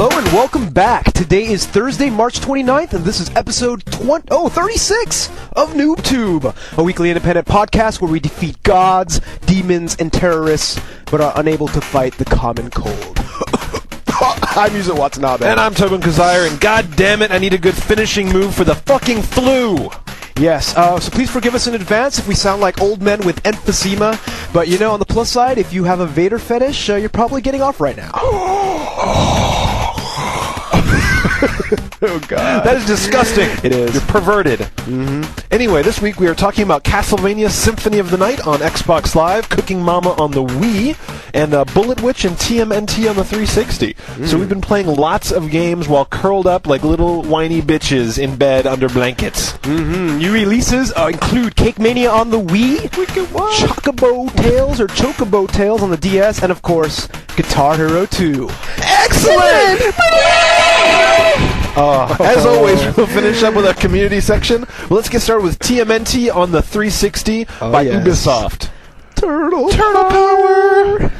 Hello and welcome back. Today is Thursday, March 29th, and this is episode 36 of NooBTooB, a weekly independent podcast where we defeat gods, demons, and terrorists, but are unable to fight the common cold. I'm Yuzo Watanabe. And I'm Tobin and god damn it, I need a good finishing move for the fucking flu! Yes, so please forgive us in advance if we sound like old men with emphysema, but you know, on the plus side, if you have a Vader fetish, you're probably getting off right now. Oh god. That is disgusting. It is. You're perverted. Mm-hmm. Anyway, this week we are talking about Castlevania Symphony of the Night on Xbox Live, Cooking Mama on the Wii, and Bulletwitch and TMNT on the 360. So we've been playing lots of games while curled up like little whiny bitches in bed under blankets. New releases include Cake Mania on the Wii, Chocobo Tales or Chocobo Tales on the DS, and of course, Guitar Hero 2. Excellent! As always, we'll finish up with our community section. Well, let's get started with TMNT on the 360 by Ubisoft. Turtle power!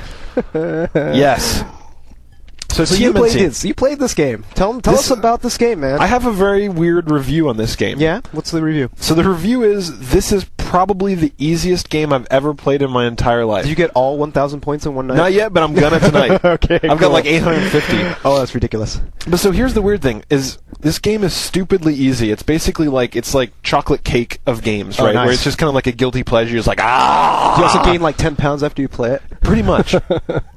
Yes. So TMNT. You played this game. Tell us about this game, man. I have a very weird review on this game. Yeah? What's the review? So the review is, this is probably the easiest game I've ever played in my entire life. Did you get all 1,000 points in one night? Not yet, but I'm gonna tonight. Okay, I've got like 850. Oh, that's ridiculous. But so here's the weird thing, is this game is stupidly easy. It's basically like, it's like chocolate cake of games, right? Nice. Where it's just kind of like a guilty pleasure. It's like, ah! Do you also gain like 10 pounds after you play it? Pretty much.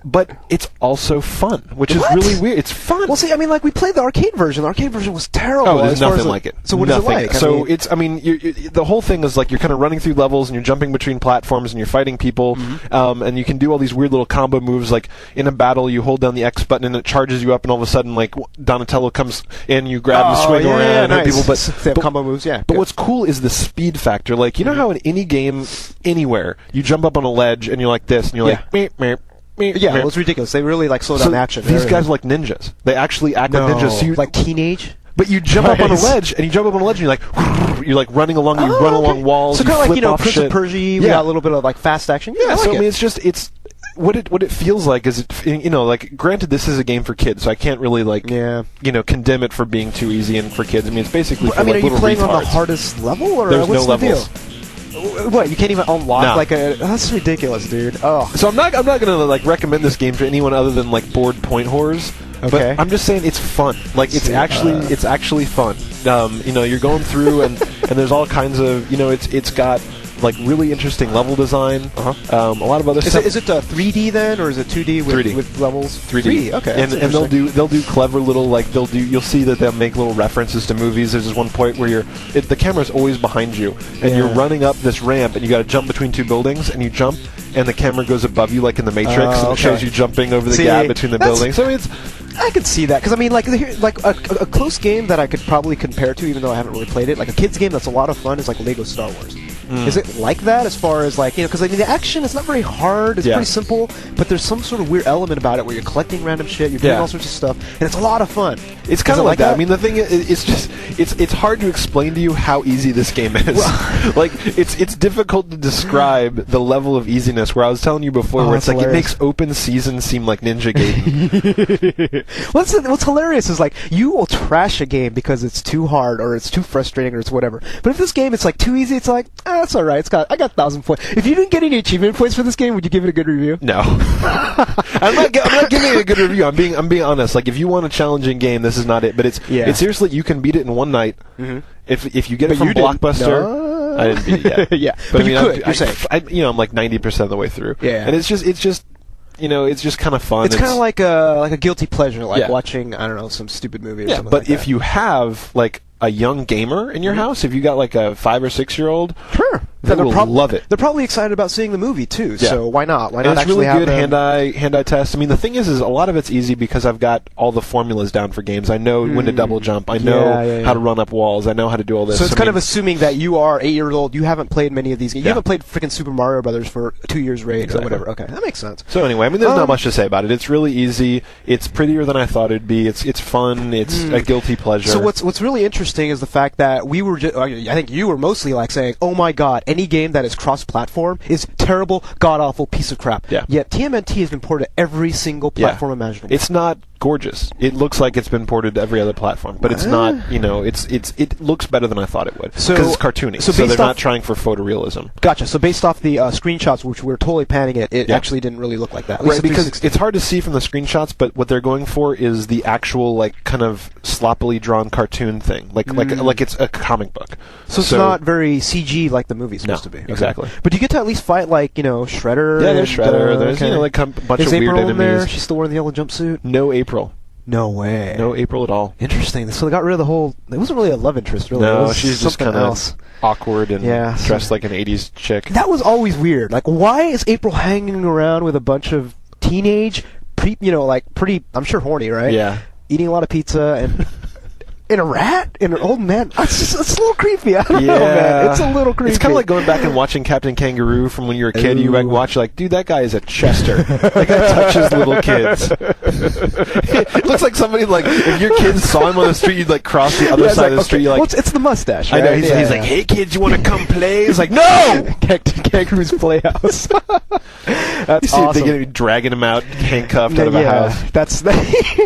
But it's also fun, which is really weird. It's fun. Well, see, I mean, like, we played the arcade version. The arcade version was terrible. Oh, there's nothing like it. So what is it like? The whole thing is like you're kind of running through levels and you're jumping between platforms and you're fighting people, and you can do all these weird little combo moves. Like in a battle, you hold down the X button and it charges you up, and all of a sudden, like Donatello comes in, you grab and swing around and hit people. They have combo moves, yeah. But what's cool is the speed factor. Like, you know how in any game, anywhere, you jump up on a ledge and you're like this, and you're like, meep, meep. Yeah, it was ridiculous. They really like slow down action. These guys are like ninjas. They actually act like ninjas. So like teenage. But you jump up on a ledge, and you're like running along. You run along walls. So kind of like Prince shit. of Persia. We got a little bit of like fast action. Yeah, so I mean, it's what it feels like is like granted this is a game for kids, so I can't really condemn it for being too easy and for kids. I mean, it's basically for, are you playing retards. on the hardest level, or there's what's no the levels? Deal? What, you can't even unlock that's ridiculous, dude. Oh. So I'm not gonna like recommend this game to anyone other than like bored point whores. Okay. But I'm just saying it's fun. Like it's actually fun. You're going through and there's all kinds of it's got like really interesting level design. A lot of other stuff. Is it 3D then, or is it 2D with 3D. with levels? 3D. Okay. And they'll do clever little you'll see that they'll make little references to movies. There's this one point where the camera's always behind you and you're running up this ramp and you got to jump between two buildings and you jump and the camera goes above you like in the Matrix and it shows you jumping over the gap between the buildings. So I could see that because I mean, like a close game that I could probably compare to, even though I haven't really played it, like a kids game that's a lot of fun, is like Lego Star Wars. Is it like that as far as like because I mean the action is not very hard, it's pretty simple, but there's some sort of weird element about it where you're collecting random shit, you're doing all sorts of stuff, and it's a lot of fun. It's kind of like that. I mean, the thing is, it's hard to explain to you how easy this game is. Well, like it's difficult to describe the level of easiness. Where I was telling you before, where it's like it makes open season seem like Ninja Gaiden. What's hilarious is like you will trash a game because it's too hard or it's too frustrating or it's whatever. But if this game it's like too easy, it's like that's all right. I got 1,000 points. If you didn't get any achievement points for this game, would you give it a good review? No, I'm not giving it a good review. I'm being honest. Like if you want a challenging game, this is not it. But it's seriously you can beat it in one night. If you get it from Blockbuster. I didn't beat it yet. Yeah, but you could. You're saying. I'm like 90% of the way through. Yeah, and it's just it's just kind of fun. It's kind of like a guilty pleasure, like watching some stupid movie or something. But like if that. you have like a young gamer in your house, if you got like a 5 or 6 year old, sure, they will love it. They're probably excited about seeing the movie too. Yeah. So why not? Why not? And it's actually really good have hand-eye test. I mean, the thing is a lot of it's easy because I've got all the formulas down for games. I know when to double jump. I know how to run up walls. I know how to do all this. So it's kind of assuming that you are 8 years old. You haven't played many of these games. You haven't played freaking Super Mario Brothers for 2 years or whatever. Okay, that makes sense. So anyway, I mean, there's not much to say about it. It's really easy. It's prettier than I thought it'd be. It's fun. It's a guilty pleasure. So what's really interesting is the fact that we were I think you were mostly like saying, oh my god, any game that is cross-platform is terrible, god-awful piece of crap. Yeah. Yet TMNT has been ported to every single platform imaginable. It's not gorgeous. It looks like it's been ported to every other platform, but it's not. You know, it looks better than I thought it would. So- Because it's cartoony, so so they're based not off- trying for photorealism. Gotcha. So based off the screenshots, which we were totally panning it Yeah. actually didn't really look like that. At Right, least because 360. it's hard to see from the screenshots, but what they're going for is the actual, like, kind of sloppily drawn cartoon thing, like it's a comic book. So it's not very CG like the movie's supposed to be. Okay. Exactly. But you get to at least fight, like, you know, Shredder. Yeah, there's and, Shredder. There's okay. like a bunch Is of weird April in there? enemies. She's still wearing the yellow jumpsuit? No April. No way. No April at all. Interesting. So they got rid of the whole... It wasn't really a love interest, really. It No, was she's just something kind else. of awkward and Yeah, dressed like an 80s chick. That was always weird. Like, why is April hanging around with a bunch of teenage, pretty, I'm sure horny, right? Yeah. Eating a lot of pizza and... In a rat? In an old man? It's a little creepy. I don't know, man. It's a little creepy. It's kind of like going back and watching Captain Kangaroo from when you were a kid. Ooh. You watch, like, dude, that guy is a Chester. That guy touches little kids. It looks like somebody, like, if your kids saw him on the street, you'd, like, cross the other it's side like, of the street. You're like, well, it's the mustache, I right? know. He's like, hey, kids, you want to come play? It's like, no! Kangaroo's Playhouse. That's You see awesome. they're going to be dragging him out, handcuffed out of a house. That's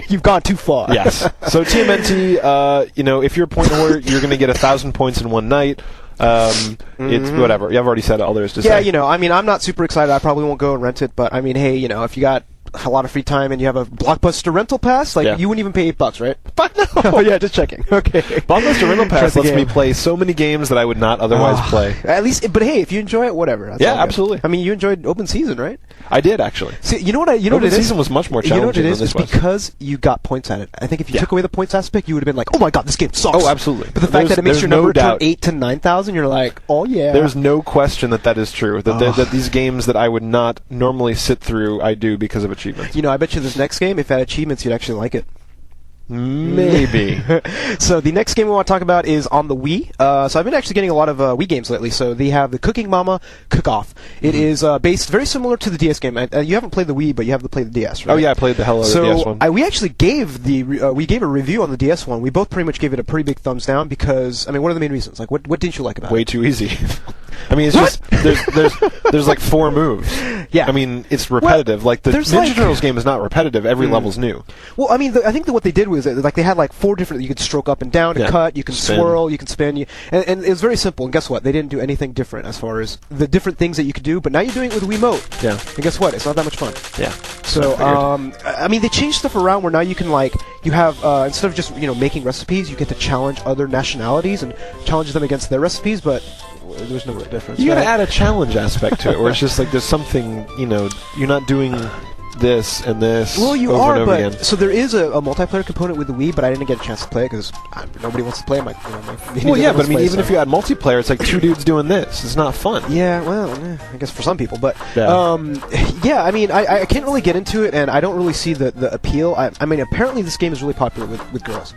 you've gone too far. Yes. So TMNT, if you're a point where you're going to get 1,000 points in one night, it's whatever. I've already said all there is to say. Yeah, I mean, I'm not super excited. I probably won't go and rent it, but I mean, hey, if you got a lot of free time and you have a Blockbuster rental pass, like, you wouldn't even pay $8, right? Fuck no. Oh, yeah, just checking. Okay. Blockbuster rental pass lets me play so many games that I would not otherwise play. At least, but hey, if you enjoy it, whatever. That's Yeah, all good. absolutely. I mean, you enjoyed Open Season, right? I did, actually. See, you know what Open it is? Season was much more challenging You know what it than is? this It's was. because you got points at it. I think if you took away the points aspect, you would have been like, oh my god, this game sucks. Oh, absolutely. But the fact that it makes there's your no number turn doubt. 8 to 9,000, you're like, oh yeah. There's no question that is true. That these games that I would not normally sit through, I do because of achievements. I bet you this next game, if it had achievements, you'd actually like it. Maybe. So the next game we want to talk about is on the Wii. So I've been actually getting a lot of Wii games lately. So they have the Cooking Mama Cook-Off. It is based very similar to the DS game. You haven't played the Wii, but you have to play the DS, right? Oh yeah, I played the hell out of the DS one. We actually gave we gave a review on the DS one. We both pretty much gave it a pretty big thumbs down because, I mean, what are the main reasons? Like, what didn't you like about it? Way too easy. I mean, it's just there's like 4 moves. Yeah. I mean, it's repetitive. Well, like the Ninja Turtles game is not repetitive. Every level's new. Well, I mean, I think that what they did was like they had like 4 different. You could stroke up and down to cut. You can swirl. You can spin. And it was very simple. And guess what? They didn't do anything different as far as the different things that you could do. But now you're doing it with Wiimote. Yeah. And guess what? It's not that much fun. Yeah. So, I mean, they changed stuff around where now you can you have instead of just making recipes, you get to challenge other nationalities and challenge them against their recipes. But there's no real difference. You gotta add a challenge aspect to it, where it's just like there's something, you're not doing this and this Well, you over are, and over but again. so there is a multiplayer component with the Wii, but I didn't get a chance to play it because nobody wants to play my. Well, yeah, but I mean, even if you add multiplayer, it's like 2 dudes doing this. It's not fun. Yeah, well, I guess for some people, but Yeah. yeah, I mean, I can't really get into it, and I don't really see the appeal. I mean, apparently this game is really popular with girls.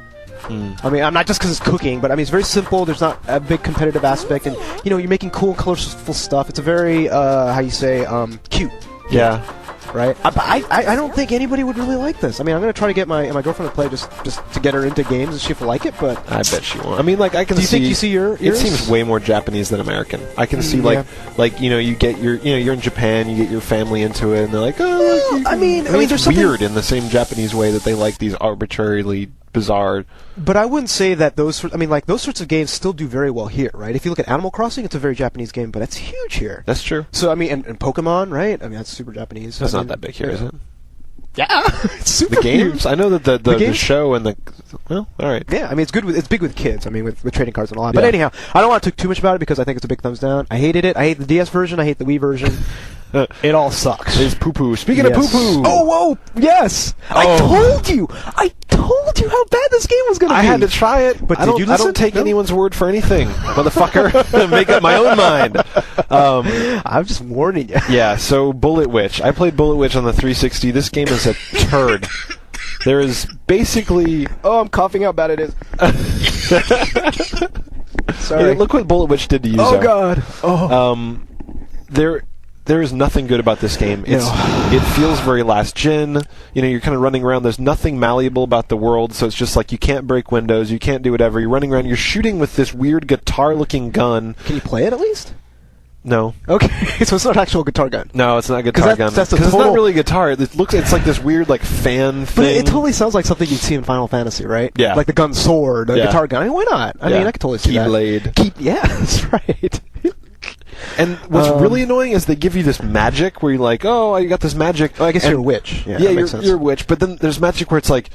I mean, I'm not just because it's cooking, but I mean, it's very simple. There's not a big competitive aspect, and you're making cool, colorful stuff. It's a very how you say cute. Yeah. Right. But I don't think anybody would really like this. I mean, I'm gonna try to get my girlfriend to play just to get her into games and see if she'll like it. But I bet she won't. I mean, like I can do you see. think you see yours? It seems way more Japanese than American. I can see you get you're in Japan, you get your family into it, and they're like, oh. I mean, it's there's weird in the same Japanese way that they like these arbitrarily bizarre. But I wouldn't say that those sorts of games still do very well here, right? If you look at Animal Crossing, it's a very Japanese game, but it's huge here. That's true. So I mean, and Pokemon, right? I mean, that's super Japanese. That's not that big here, is it? Yeah, it's super The games? huge. I know that the games? show and the. Well, all right. Yeah, I mean, it's big with kids. I mean, with trading cards and all that. But Yeah. anyhow, I don't want to talk too much about it because I think it's a big thumbs down. I hated it. I hate the DS version. I hate the Wii version. It all sucks. It's poo-poo. Speaking of poo-poo. Oh, whoa, yes. I told you how bad this game was going to be. I had to try it, But I did you listen? I don't take anyone's word for anything, motherfucker. Make up my own mind. I'm just warning you. Yeah, so Bulletwitch. I played Bulletwitch on the 360. This game is a turd. There is basically... Oh, I'm coughing how bad it is. Sorry. Yeah, look what Bulletwitch did to Yuzo. Oh, God. Oh. There is nothing good about this game. It feels very last gen. You're kind of running around. There's nothing malleable about the world, so it's just like you can't break windows, you can't do whatever. You're running around. You're shooting with this weird guitar-looking gun. Can you play it at least? No. Okay, so it's not an actual guitar gun. No, it's not a guitar gun. That's because it's not really a guitar. It's like this weird like fan thing. But it totally sounds like something you'd see in Final Fantasy, right? Yeah. Like the gun sword, the guitar gun. I mean, why not? I mean, I could totally see that. Keyblade. Yeah, that's right. And what's really annoying is they give you this magic where you're like, oh, I got this magic. Oh, I guess you're a witch. Yeah, you're a witch. But then there's magic where it's like,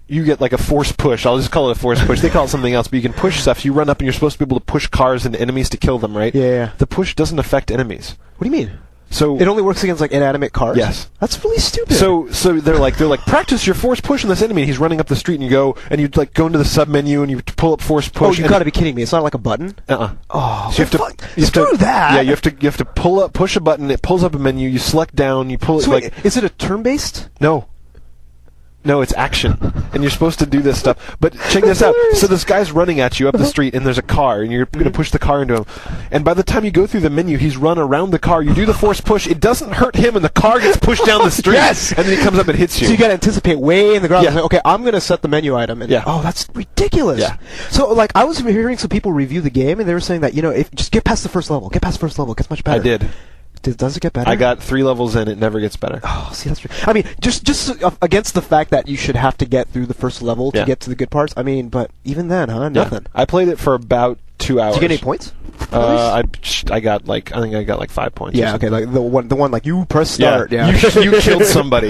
you get like a force push. I'll just call it a force push. They call it something else, but you can push stuff. So you run up and you're supposed to be able to push cars into enemies to kill them, right? Yeah. The push doesn't affect enemies. What do you mean? So it only works against like inanimate cars? Yes. That's really stupid. So they're like practice your force push on this enemy. And he's running up the street and you go and you like go into the sub menu and you pull up force push. Oh, you gotta be kidding me! It's not like a button. Oh, so screw that. Yeah, you have to push a button. It pulls up a menu. You select down. You pull it. So wait, is it a turn-based? No, it's action, and you're supposed to do this stuff. But check this out. So this guy's running at you up the street, and there's a car, and you're going to push the car into him. And by the time you go through the menu, he's run around the car. You do the force push. It doesn't hurt him, and the car gets pushed down the street. Yes! And then he comes up and hits you. So you got to anticipate way in the ground. Yeah. Like, okay, I'm going to set the menu item. And, oh, that's ridiculous. Yeah. So, like, I was hearing some people review the game, and they were saying that, if just get past the first level. Get past the first level. It gets much better. I did. Does it get better? I got 3 levels in. It never gets better. Oh, see, that's. I mean, just against the fact that you should have to get through the first level to get to the good parts. I mean, but even then, nothing. Yeah. I played it for about 2 hours. Did you get any points? I got I think I got like 5 points. Yeah, okay, like the one like you press start. Yeah. You killed somebody.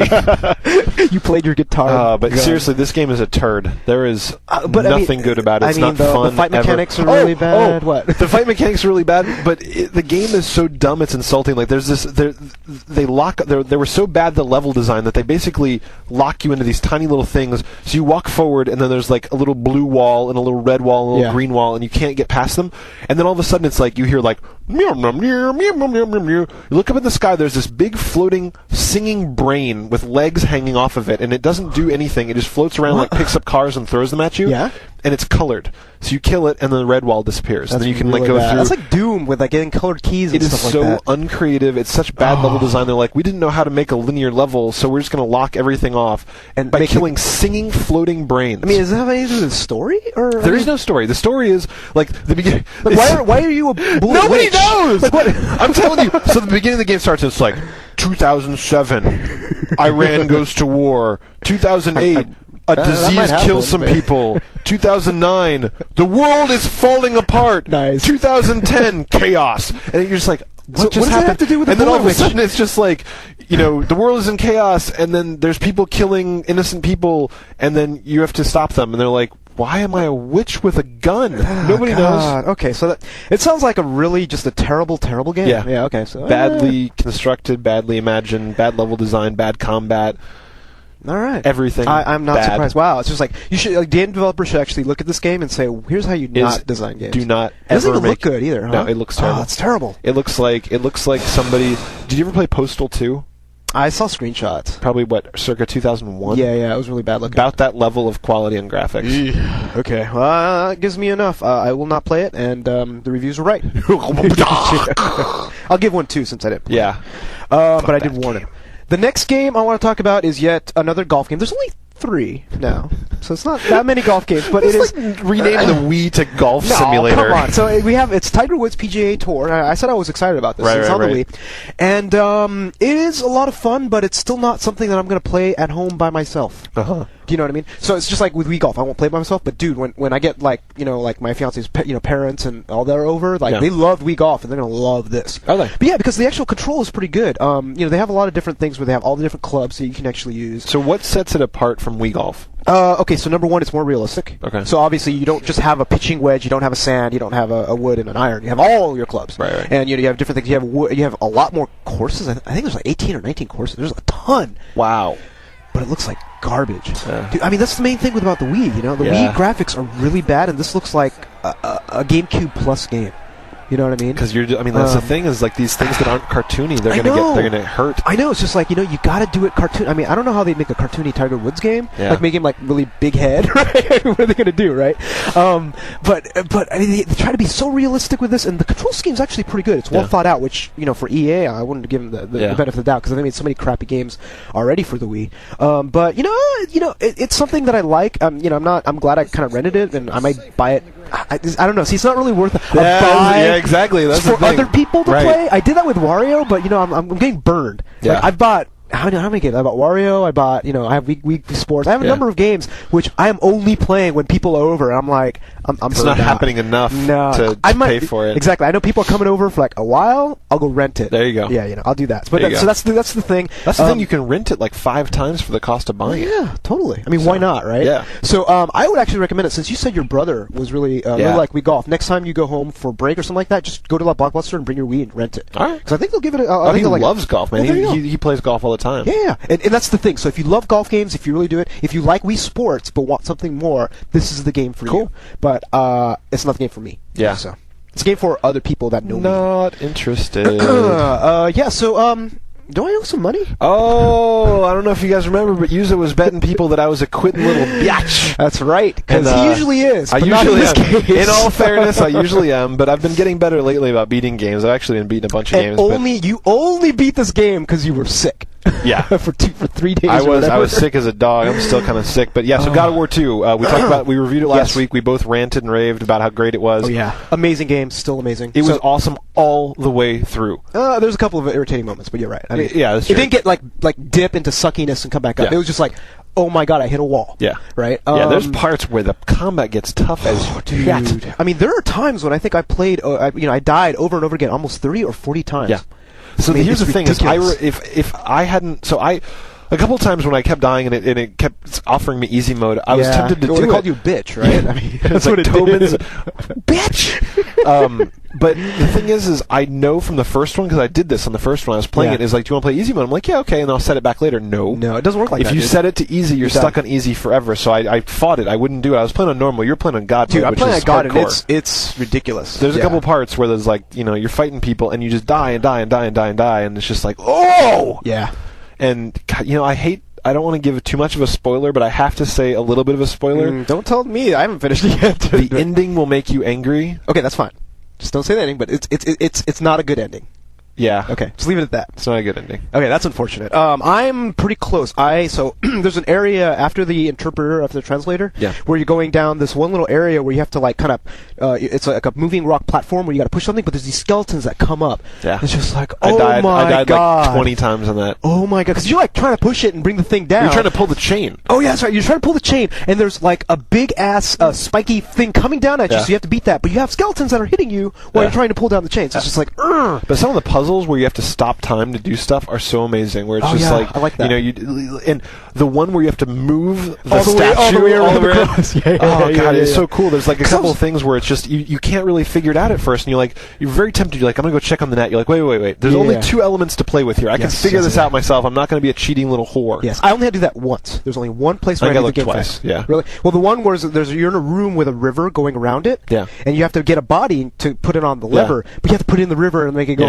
You played your guitar. But seriously, this game is a turd. There is nothing good about it. It's not fun. The fight mechanics are really bad. What? The fight mechanics are really bad, but the game is so dumb it's insulting. Like there's this, they were so bad the level design that they basically lock you into these tiny little things. So you walk forward, and then there's like a little blue wall and a little red wall and a little green wall, and you can't get past them. And then all of a sudden it's like you hear like meow meow meow meow meow meow meow. You look up in the sky. There's this big floating singing brain with legs hanging off of it, and it doesn't do anything. It just floats around, like picks up cars and throws them at you. Yeah. And it's colored, so you kill it, and then the red wall disappears. That's and then you can really like go bad. through. That's like Doom with like getting colored keys and stuff like that. It is so uncreative. It's such bad level design. They're like, we didn't know how to make a linear level, so we're just going to lock everything off and by killing singing floating brains. I mean, does that have anything to do with the story? Or there is no story. The story is like the beginning. Like, why are you a bullet Nobody witch? knows. Like, what? I'm telling you. So the beginning of the game starts. It's like 2007. Iran goes to war. 2008. A disease kills some people. 2009, the world is falling apart. Nice. 2010, chaos. And you're just like, what just happened? What does that have to do with and the then all of a Bulletwitch? sudden it's just like, the world is in chaos, and then there's people killing innocent people, and then you have to stop them. And they're like, why am I a witch with a gun? Nobody knows. Okay, so it sounds like just a terrible, terrible game. Yeah. Yeah. Okay. So badly constructed, badly imagined, bad level design, bad combat. All right. Everything. I'm not bad. surprised. Wow, it's just like you should. Like, game developers should actually look at this game and say, "Here's how you not design games." Do not It doesn't ever even look good either. Huh? No, it looks terrible. Oh, it's terrible. It looks like somebody. Did you ever play Postal 2? I saw screenshots. Probably circa 2001. Yeah, it was really bad looking. About that level of quality and graphics. Okay, well, that gives me enough. I will not play it, and the reviews were right. I'll give 1 2 since I didn't play. Yeah. But I did warn it. The next game I want to talk about is yet another golf game. There's only 3 now, so it's not that many golf games, but it is like rename the Wii to Golf Simulator. Come on. So it's Tiger Woods PGA Tour. I said I was excited about this. It's on the Wii, and it is a lot of fun, but it's still not something that I'm going to play at home by myself. Uh-huh. Do you know what I mean? So it's just like with Wii Golf, I won't play by myself. But dude, when I get like my fiance's parents and all that are over, they love Wii Golf and they're gonna love this. Are they? But yeah, because the actual control is pretty good. They have a lot of different things where they have all the different clubs that you can actually use. So what sets it apart from Wii Golf? Okay, so number 1, it's more realistic. Okay. So obviously you don't just have a pitching wedge, you don't have a sand, you don't have a wood and an iron. You have all your clubs. Right. And you have different things. You have a lot more courses. I think there's like 18 or 19 courses. There's a ton. Wow. But it looks like garbage. Dude, I mean, that's the main thing about the Wii. The Wii graphics are really bad, and this looks like a GameCube Plus game. You know what I mean? Because that's the thing is like these things that aren't cartoony, they're gonna hurt. I know. It's just like you got to do it cartoon. I mean, I don't know how they'd make a cartoony Tiger Woods game. Yeah. Like make him like really big head. Right? What are they gonna do, right? But I mean, they try to be so realistic with this, and the control scheme is actually pretty good. It's well thought out. Which for EA, I wouldn't give them the benefit of the doubt because they made so many crappy games already for the Wii. But it's something that I like. I'm glad I kind of rented it, and I might buy it I don't know. See, it's not really worth a buy. Yeah, exactly. That's for the thing. other people to play. I did that with Wario, but I'm getting burned. Yeah. Like, I've bought. How many games? I bought Wario. I bought, I have Week Sports. I have a number of games which I am only playing when people are over. And I'm like, I'm it's not happening enough to pay for it. Exactly. I know people are coming over for like a while. I'll go rent it. There you go. Yeah, I'll do that. But so that's the thing. That's the thing. You can rent it like 5 times for the cost of buying it. Yeah, totally. I mean, why not, right? Yeah. So I would actually recommend it, since you said your brother was really like Wii Golf. Next time you go home for a break or something like that, just go to the Blockbuster and bring your Wii and rent it. All right. Because I think they'll give it he loves golf, man. He plays golf all the time. Yeah. And that's the thing. So if you love golf games, if you really do it, if you like Wii Sports but want something more, this is the game for you. But it's not the game for me. Yeah. So it's a game for other people that know me. Not interested. Yeah. So do I owe some money? Oh, I don't know if you guys remember, but Yuzo was betting people that I was a quitting little bitch. That's right, because he usually is. I but usually not in this case. In all fairness, I usually am, but I've been getting better lately about beating games. I've actually been beating a bunch of games. You only beat this game because you were sick. Yeah, for 3 days. I was sick as a dog. I'm still kind of sick, but yeah. So God of War 2. We reviewed it last week. We both ranted and raved about how great it was. Oh yeah, amazing game, still amazing. It was awesome all the way through. There's a couple of irritating moments, but you're right. I mean, yeah, that's true. It didn't get like dip into suckiness and come back up. Yeah. It was just like, oh my god, I hit a wall. Yeah. Right? Yeah, there's parts where the combat gets tough as shit. I mean, there are times when I think I played, I died over and over again, almost 30 or 40 times. Yeah. So here's the thing: if I hadn't, a couple of times when I kept dying and it kept offering me easy mode, I was tempted to do it. They called you a bitch, right? I mean, that's like what it Tobin's did. Bitch. But the thing is I know from the first one, because I did this on the first one. I was playing it. Is like, do you want to play easy mode? I'm like, yeah, okay, and I'll set it back later. No, it doesn't work like that. If you set it to easy, you're stuck on easy forever. So I fought it. I wouldn't do it. I was playing on normal. You're playing on God mode, I'm which playing is on God, hardcore. and it's ridiculous. There's a couple parts where there's like, you're fighting people and you just die and die and die and die and die, and it's just like, oh yeah. And I don't want to give too much of a spoiler, but I have to say a little bit of a spoiler. Don't tell me. I haven't finished it yet. The ending will make you angry. Okay, that's fine. Just don't say the ending, but it's not a good ending. Yeah. Okay, just leave it at that. It's not a good ending. Okay, that's unfortunate. So pretty close. There's an area after the interpreter, after the translator, where you're going down this one little area where you have to like kind of, it's like a moving rock platform where you got to push something, but there's these skeletons that come up. Yeah. It's just like, I died god, like 20 times on that. Oh my god, because you're like trying to push it and bring the thing down. You're trying to pull the chain. Oh yeah, that's right. You're trying to pull the chain, and there's like a big ass spiky thing coming down at you, so you have to beat that. But you have skeletons that are hitting you while you're trying to pull down the chain. So it's just like, Urgh. But some of the puzzles where you have to stop time to do stuff are so amazing. Where it's just like, I like that. And the one where you have to move the statue all the way around. It's so cool. There's like a couple of things where it's just you can't really figure it out at first, and you're very tempted. You're like, I'm gonna go check on the net. You're like, wait. There's only 2 elements to play with here. I can figure this out myself. I'm not gonna be a cheating little whore. Yes, I only had to do that once. There's only one place where I did the game twice. Yeah, really. Well, the one where you're in a room with a river going around it. Yeah, and you have to get a body to put it on the lever, but you have to put it in the river and make it go.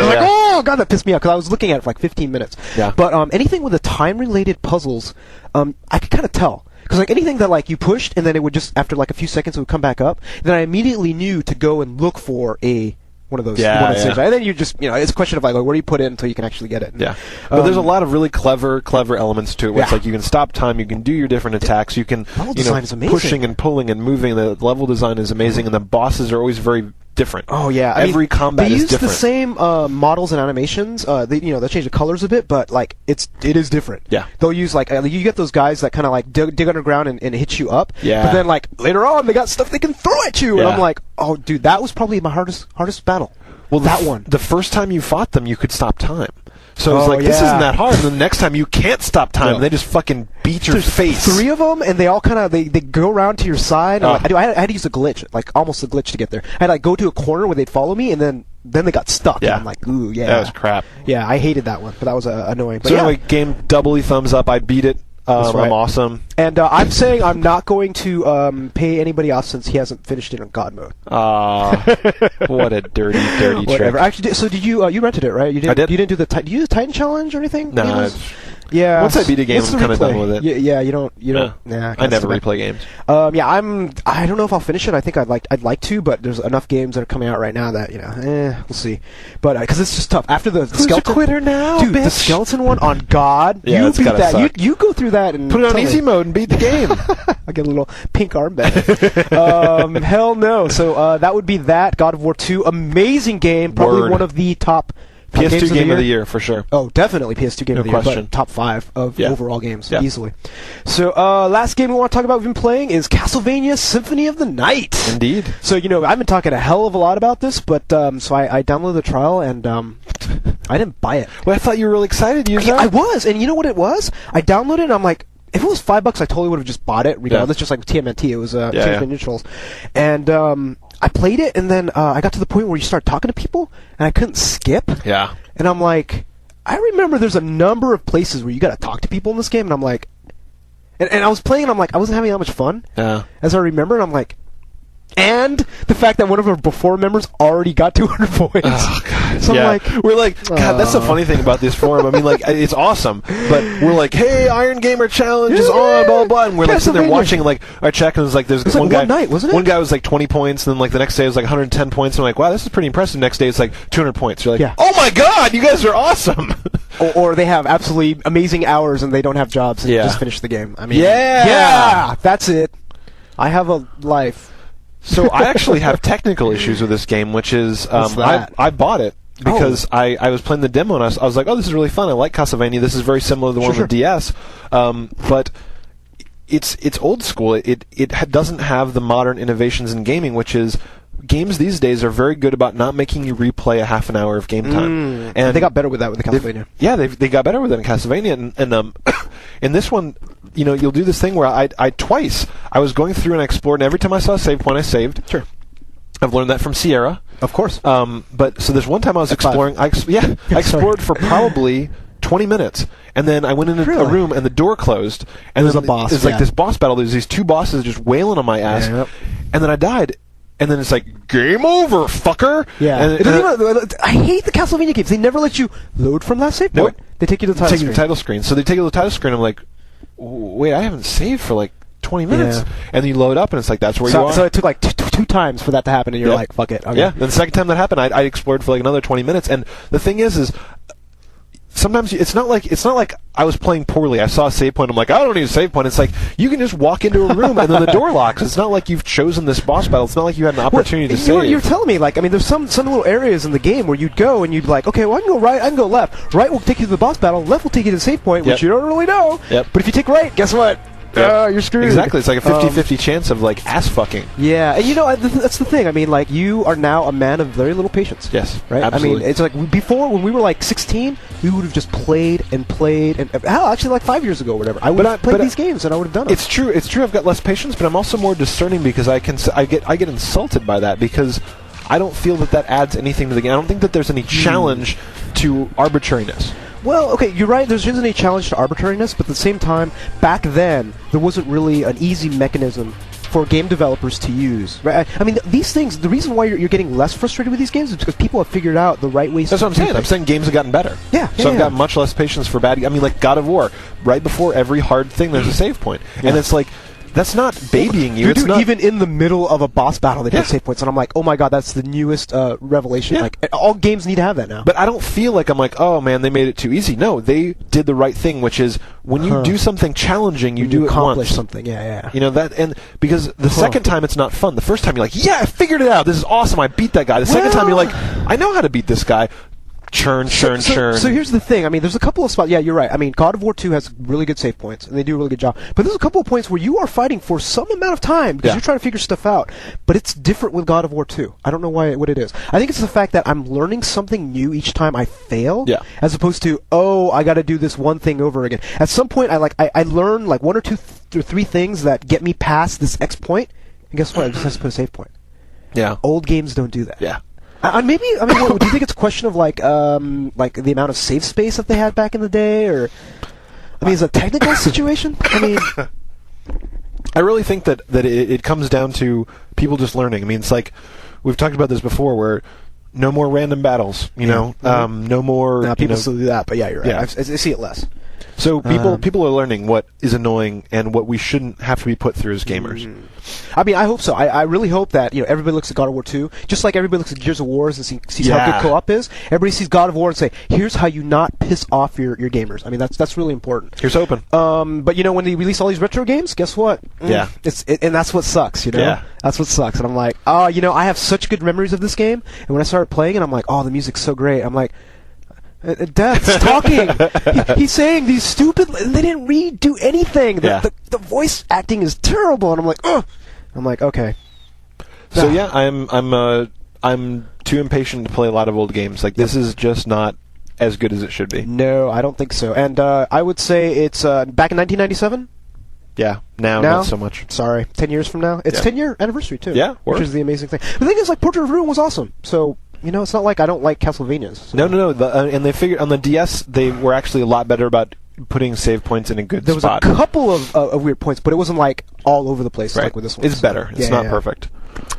Like, oh god, that pissed me off because I was looking at it for like 15 minutes. Yeah. But anything with the time-related puzzles, I could kind of tell. Because like anything that like you pushed and then it would just, after like a few seconds, it would come back up, then I immediately knew to go and look for one of those things. And then you just, it's a question of like where do you put it until you can actually get it. Yeah. But there's a lot of really clever elements to it. Where it's like you can stop time, you can do your different attacks, you can, design is amazing. Pushing and pulling and moving. The level design is amazing, and the bosses are always very different. Oh yeah, every combat is different. They use the same models and animations. They change the colors a bit, but like it is different. Yeah, they'll use like you get those guys that kind of like dig underground and hit you up. Yeah, but then like later on they got stuff they can throw at you, and I'm like, oh dude, that was probably my hardest battle. Well, that one. The first time you fought them, you could stop time. So it's like, this isn't that hard. And the next time you can't stop time, and they just fucking beat your face. 3 of them, and they all kind of they go around to your side. I had to use a glitch, like almost a glitch to get there. I had to like go to a corner where they'd follow me, and then they got stuck. Yeah. And I'm like, ooh, yeah. That was crap. Yeah, I hated that one, but that was annoying. But so anyway, game doubly thumbs up. I beat it. Right. I'm awesome. And I'm saying I'm not going to pay anybody off since he hasn't finished it on God mode. What a dirty trick. Actually, so did you? You rented it, right? You didn't, I did. You didn't do the. Did you do the Titan challenge or anything? No. Yeah. Once I beat a game, What's I'm the kind of replay? done with it. Yeah, you don't. Nah, I never replay games. Yeah, I don't know if I'll finish it. I think I'd like to, but there's enough games that are coming out right now that we'll see. But because it's just tough after the Who's skeleton a quitter now, dude. bitch? The skeleton one on God. Yeah, you it's beat gotta that. suck. You go through that and Put it on tell easy me. mode and beat the game. I get a little pink armband. Hell no. So that would be that. God of War 2, amazing game. Probably Word. one of the top PS2 game of the year for sure. Oh, definitely PS2 game No of the year. question. But top 5 of overall games, Yeah. easily. So last game we want to talk about we've been playing is Castlevania Symphony of the Night. Indeed. So, I've been talking a hell of a lot about this, but so I downloaded the trial and I didn't buy it. Well, I thought you were really excited. I was, and you know what it was? I downloaded it and I'm like, if it was $5, I totally would have just bought it, regardless, just like TMNT. It was Teenage Ninja Trolls. And I played it, and then I got to the point where you start talking to people, and I couldn't skip. Yeah. And I'm like, I remember there's a number of places where you got to talk to people in this game, and I'm like, and I was playing, and I'm like, I wasn't having that much fun. Yeah. As I remember, and I'm like, and the fact that one of our before members already got 200 points. Oh, God. So I'm like, we're like, God, that's the funny thing about this forum. I mean, like, it's awesome, but we're like, hey, Iron Gamer Challenge is on, blah, blah, blah, and we're like sitting there watching, like, our check, and it was like, there's one guy. One night, wasn't it? One guy was like 20 points, and then like the next day it was like 110 points, and I'm like, wow, this is pretty impressive. Next day it's like 200 points. You're like, oh my God, you guys are awesome. Or they have absolutely amazing hours and they don't have jobs and just finish the game. I mean, that's it. I have a life. So I actually have technical issues with this game, which is I bought it because I was playing the demo and I was like, oh, this is really fun. I like Castlevania. This is very similar to the one on the DS, but it's old school. It doesn't have the modern innovations in gaming, which is games these days are very good about not making you replay a half an hour of game time. And they got better with that with the Castlevania. They got better with it in Castlevania, and in this one, you'll do this thing where I twice I was going through and I explored, and every time I saw a save point, I saved. Sure. I've learned that from Sierra. Of course. But so there's one time I was exploring. I explored for probably 20 minutes, and then I went into a room and the door closed, and there's a boss. It's like this boss battle. There's these two bosses just wailing on my ass, and then I died. And then it's like, game over, fucker! Yeah. I hate the Castlevania games. They never let you load from that save point. Nope. They take you to the title screen. So they take you to the title screen, I'm like, wait, I haven't saved for like 20 minutes. Yeah. And then you load up, and it's like, that's where you are. So it took like two times for that to happen, and you're like, fuck it. Okay. Yeah, then the second time that happened, I explored for like another 20 minutes. And the thing is sometimes it's not like I was playing poorly. I saw a save point. I'm like, I don't need a save point. It's like you can just walk into a room and then the door locks. It's not like you've chosen this boss battle. It's not like you had an opportunity to save. You're telling me, like, I mean, there's some little areas in the game where you'd go and you'd be like, okay, well, I can go right, I can go left. Right will take you to the boss battle. Left will take you to the save point, which you don't really know. Yep. But if you take right, guess what? You're screwed. Exactly. It's like a 50-50 chance of like ass fucking. Yeah, and that's the thing. I mean, like, you are now a man of very little patience. Yes, right. Absolutely. I mean, it's like before when we were like 16, we would have just played and hell, actually, like 5 years ago or whatever, I would have played these games and I would have done it. It's true. I've got less patience, but I'm also more discerning because I get insulted by that because I don't feel that adds anything to the game. I don't think that there's any challenge to arbitrariness. Well, okay, you're right. There isn't any challenge to arbitrariness, but at the same time, back then, there wasn't really an easy mechanism for game developers to use. Right? I mean, these things, the reason why you're getting less frustrated with these games is because people have figured out the right ways to do things. That's what I'm saying. I'm saying games have gotten better. Yeah. So I've got much less patience for bad. I mean, like God of War, right before every hard thing, there's a save point. Yeah. And it's like, that's not babying you. Dude, even in the middle of a boss battle, they put save points, and I'm like, oh my god, that's the newest revelation. Yeah. Like, all games need to have that now. But I don't feel like I'm like, oh man, they made it too easy. No, they did the right thing, which is when you do something challenging, you do it once. Accomplish something, yeah. You know that, and because the second time it's not fun. The first time you're like, yeah, I figured it out. This is awesome. I beat that guy. The second time you're like, I know how to beat this guy. Churn. So here's the thing. I mean, there's a couple of spots. Yeah, you're right. I mean, God of War 2 has really good save points, and they do a really good job. But there's a couple of points where you are fighting for some amount of time because you're trying to figure stuff out. But it's different with God of War 2. I don't know what it is. I think it's the fact that I'm learning something new each time I fail, as opposed to, I got to do this one thing over again. At some point, I learn like one or two or three things that get me past this X point, and guess what? I just have to put a save point. Yeah. Old games don't do that. Yeah. Do you think it's a question of like the amount of save space that they had back in the day, or I mean, is it a technical situation? I mean, I really think that it comes down to people just learning. I mean, it's like we've talked about this before, where no more random battles. You know, no more. People still do that, but yeah, you're right. I see it less. So people are learning what is annoying and what we shouldn't have to be put through as gamers. I mean, I hope so. I really hope that everybody looks at God of War 2, just like everybody looks at Gears of War and sees how good co-op is. Everybody sees God of War and say, "Here's how you not piss off your gamers." I mean, that's really important. Here's hoping. But when they release all these retro games, guess what? Yeah, and that's what sucks. Yeah, that's what sucks. And I'm like, I have such good memories of this game, and when I started playing it, I'm like, oh, the music's so great. I'm like, Death's talking. He's saying these stupid. They didn't redo anything. The voice acting is terrible, and I'm like, ugh. I'm like, okay. So yeah, I'm too impatient to play a lot of old games. Like this is just not as good as it should be. No, I don't think so. And I would say it's back in 1997. Yeah, now not so much. Sorry, 10 years from now. It's 10-year anniversary too. Yeah, which is the amazing thing. The thing is, like, Portrait of Ruin was awesome. So. It's not like I don't like Castlevanias. So. No. And they figured on the DS they were actually a lot better about putting save points in a good spot. There was a couple of weird points, but it wasn't like all over the place like with this one. It's better. It's not perfect.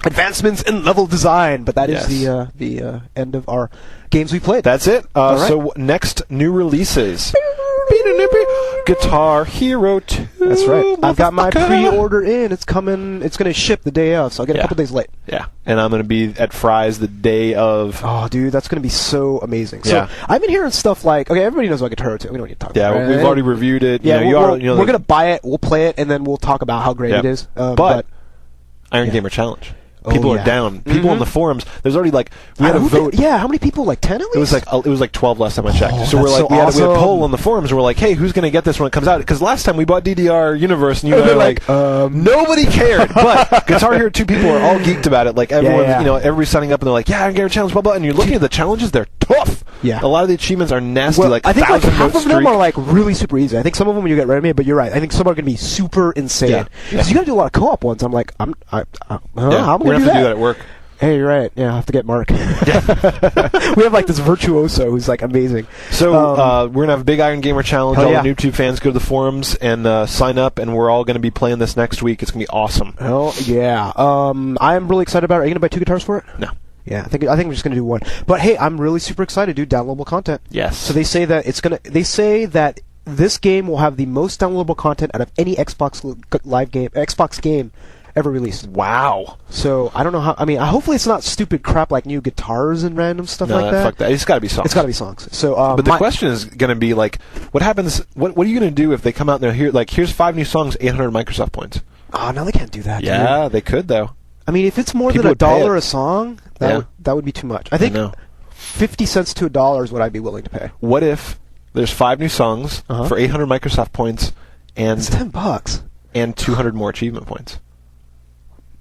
Advancements in level design, but that is the end of our games we played. That's it. So next new releases. Guitar Hero 2. That's right. I've got my pre-order in. It's coming. It's going to ship the day of, so I'll get a couple days late. Yeah. And I'm going to be at Fry's the day of. Oh, dude, that's going to be so amazing. So I've been hearing stuff like, okay, everybody knows about Guitar Hero 2. We don't need to talk about it. Yeah, we've already reviewed it. Yeah, we're going to buy it, we'll play it, and then we'll talk about how great it is. But Iron Gamer Challenge. People are down. People on the forums. There's already we had a vote. How many people? Like 10 at least. It was like 12 last time I checked. Oh, so we had a poll on the forums. And we're like, hey, who's going to get this when it comes out? Because last time we bought DDR Universe, and you were like, nobody cared. But Guitar Hero 2 people are all geeked about it. Like everyone, everybody's signing up and they're like, yeah, Iron Gamer Challenge, blah blah. And you're looking at the challenges; they're tough. Yeah. A lot of the achievements are nasty. Well, I think half of them are like really super easy. I think some of them you get rid of me, but you're right. I think some are going to be super insane. Yeah. Because you got to do a lot of co-op ones. I'm like, how am I going to do that at work? Hey, you're right. Yeah, I have to get Mark. We have like this virtuoso who's like amazing. So we're gonna have a big Iron Gamer Challenge. All the NooBTooB fans go to the forums and sign up, and we're all gonna be playing this next week. It's gonna be awesome. Oh yeah. I'm really excited about it. Are you gonna buy 2 guitars for it? No. Yeah, I think we're just gonna do 1. But hey, I'm really super excited, dude. Downloadable content. Yes. So they say that this game will have the most downloadable content out of any Xbox game ever released. Wow. So I don't know how. I mean, hopefully it's not stupid crap like new guitars and random stuff like that. Fuck that. It's got to be songs. It's got to be songs. So, but the question is going to be like, what happens? What are you going to do if they come out and here's 5 new songs, 800 Microsoft points? Oh, no, they can't do that. Yeah, dude. They could though. I mean, if it's more than $1 a song, that would be too much. I think 50 cents to $1 is what I'd be willing to pay. What if there's 5 new songs for 800 Microsoft points and it's $10 and 200 more achievement points?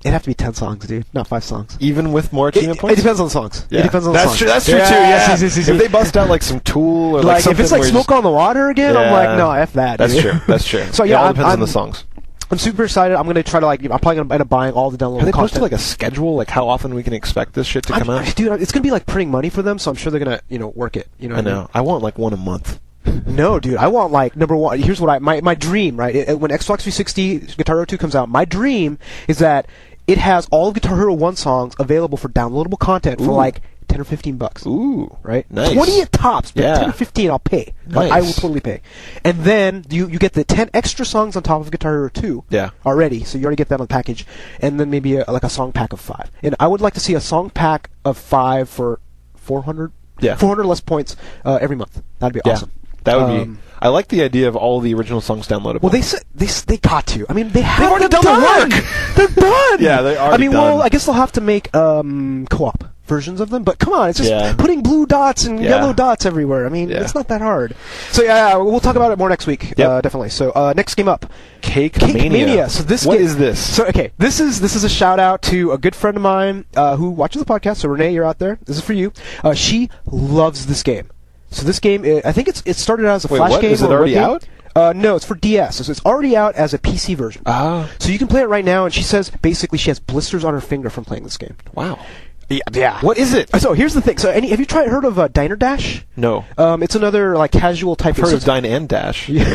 It'd have to be 10 songs, dude, not 5 songs. Even with more achievement points? It depends on the songs. Yeah. It depends on the songs. That's true too. Yeah. If they bust out like some Tool or like something, if it's like Smoke on the Water again, I'm like, no, F that. That's dude. true. That's true. So it all depends on the songs. I'm super excited. I'm going to try to I'm probably going to end up buying all the downloadable content. Have they posted like a schedule, like how often we can expect this shit to come out? Dude, it's going to be like printing money for them, so I'm sure they're going to work it. You know? I know. I want like 1 a month. No, dude, I want like number 1. Here's what my dream, right? When Xbox 360 Guitar Hero 2 comes out, my dream is that it has all of Guitar Hero 1 songs available for downloadable content for like $10 or $15. Ooh, right? Nice. 20 at tops, but 10 or 15 I'll pay. Nice. I will totally pay. And then you get the 10 extra songs on top of Guitar Hero 2 already, so you already get that on the package. And then maybe a song pack of 5. And I would like to see a song pack of 5 for 400 less points every month. That'd be awesome. That would be. I like the idea of all the original songs downloadable. Well, they got to. I mean, they've already done the work. They're done. Yeah, they are. Well, I guess they'll have to make co-op versions of them. But come on, it's just putting blue dots and yellow dots everywhere. I mean, it's not that hard. So we'll talk about it more next week. Definitely. So next game up, Cake Mania. So what is this? So this is a shout out to a good friend of mine who watches the podcast. So Renee, you're out there. This is for you. She loves this game. So this game, I think it started out as a Flash game. Is it already out? No, it's for DS. So it's already out as a PC version. Ah. So you can play it right now, and she says basically she has blisters on her finger from playing this game. Wow. Yeah. What is it? So here's the thing. So have you heard of Diner Dash? No. It's another like casual type. I've heard of Dine and Dash in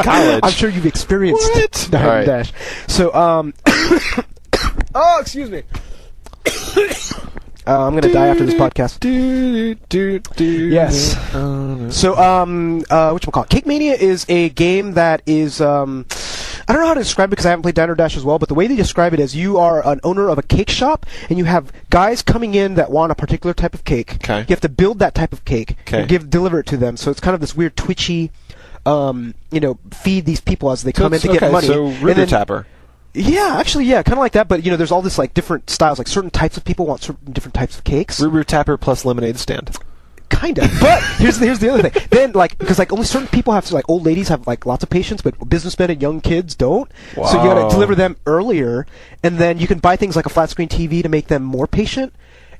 college. I'm sure you've experienced Dine and Dash. So oh, excuse me. I'm gonna die after this podcast. Yes. So, whatchamacallit? Cake Mania is a game that is, I don't know how to describe it because I haven't played Diner Dash as well, but the way they describe it is you are an owner of a cake shop, and you have guys coming in that want a particular type of cake. Okay. You have to build that type of cake and deliver it to them. So it's kind of this weird twitchy, feed these people as they come in to get money. So River Tapper. Yeah, actually, yeah, kind of like that. But there's all this like different styles. Like certain types of people want certain different types of cakes. River Tapper plus lemonade stand. Kind of, but here's the other thing. Then, because only certain people have to, old ladies have lots of patience, but businessmen and young kids don't. Wow. So you got to deliver them earlier, and then you can buy things like a flat screen TV to make them more patient.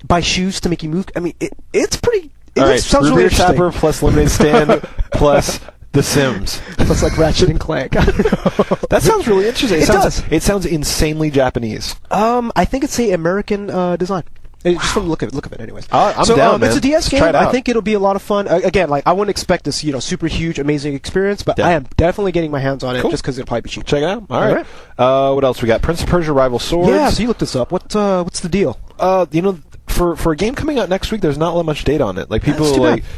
Buy shoes to make you move. I mean, it's pretty. Sounds really interesting. Tapper plus lemonade stand plus The Sims. Plus Ratchet and Clank. I don't know. That sounds really interesting. It does. It sounds insanely Japanese. I think it's a American design. Just from the look of it, anyways. I'm down, man. It's a DS game. Try it out. I think it'll be a lot of fun. Again, I wouldn't expect this, super huge, amazing experience, but I am definitely getting my hands on it just because it'll probably be cheap. Check it out. All right. What else we got? Prince of Persia: Rival Swords. Yeah, so you looked this up. What's the deal? For a game coming out next week, there's not that much data on it.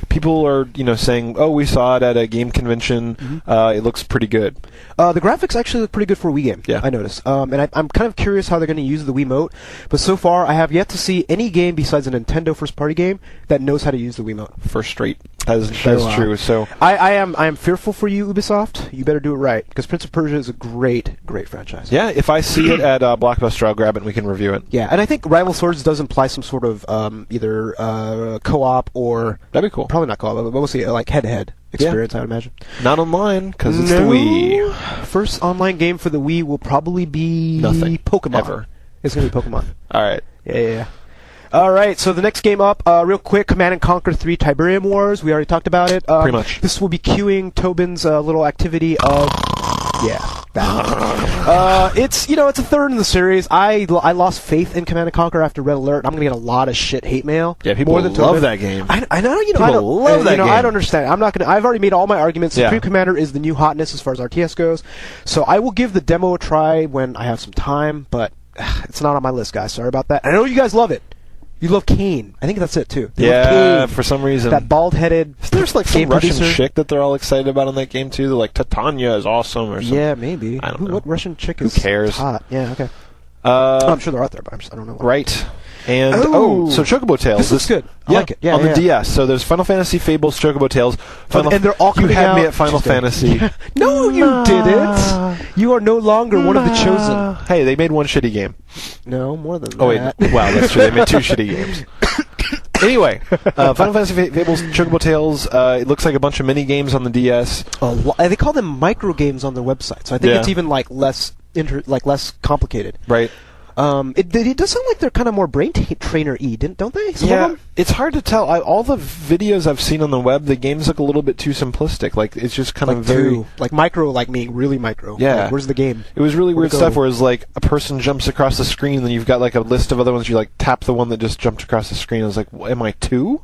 People are saying, oh, we saw it at a game convention. Mm-hmm. It looks pretty good. The graphics actually look pretty good for a Wii game. Yeah, I noticed. And I'm kind of curious how they're going to use the Wiimote. But so far, I have yet to see any game besides a Nintendo first-party game that knows how to use the Wiimote. First straight. That's true. So I am fearful for you, Ubisoft. You better do it right, because Prince of Persia is a great franchise. Yeah, if I see it at Blockbuster, I'll grab it and we can review it. Yeah, and I think Rival Swords does imply some sort of either co-op or that'd be cool. Probably not co-op, but we'll see head-to-head experience. I would imagine. Not online because it's the Wii. First online game for the Wii will probably be nothing. Pokemon. Ever. It's gonna be Pokemon. All right. Yeah. All right, so the next game up, real quick, Command & Conquer 3 Tiberium Wars. We already talked about it. Pretty much. This will be queuing Tobin's little activity of... Yeah, that. It's a third in the series. I lost faith in Command & Conquer after Red Alert. I'm gonna get a lot of shit hate mail. Yeah, people love that game. I know. People love that game. I don't understand. I've already made all my arguments. Supreme Commander is the new hotness as far as RTS goes. So I will give the demo a try when I have some time, but it's not on my list, guys. Sorry about that. I know you guys love it. You love Kane. I think that's it, too. For some reason. That bald-headed There's some Russian chick that they're all excited about on that game, too. They're like, Titania is awesome or something. Yeah, maybe. I don't know. What Russian chick is hot? Yeah, okay. I'm sure they're out there, but I don't know. Right. And, so Chocobo Tales. This looks good. I like it. Yeah, on the DS. So there's Final Fantasy Fables, Chocobo Tales. And they're all coming out. You had me at Final Fantasy. No, you didn't. You are no longer one of the chosen. Hey, they made one shitty game. No, more than that. Oh, wait. Wow, that's true. They made two shitty games. Anyway, Final Fantasy Fables, Chocobo Tales. It looks like a bunch of mini games on the DS. They call them micro games on their website, so I think it's even less complicated. Right. It does sound like they're kind of more brain trainer-y, don't they? Some of them? It's hard to tell. All the videos I've seen on the web, the games look a little bit too simplistic. It's just kind of very... micro, meaning really micro. Yeah. Where's the game? It was really weird stuff where it's a person jumps across the screen, and then you've got a list of other ones. You tap the one that just jumped across the screen. I was like, am I two?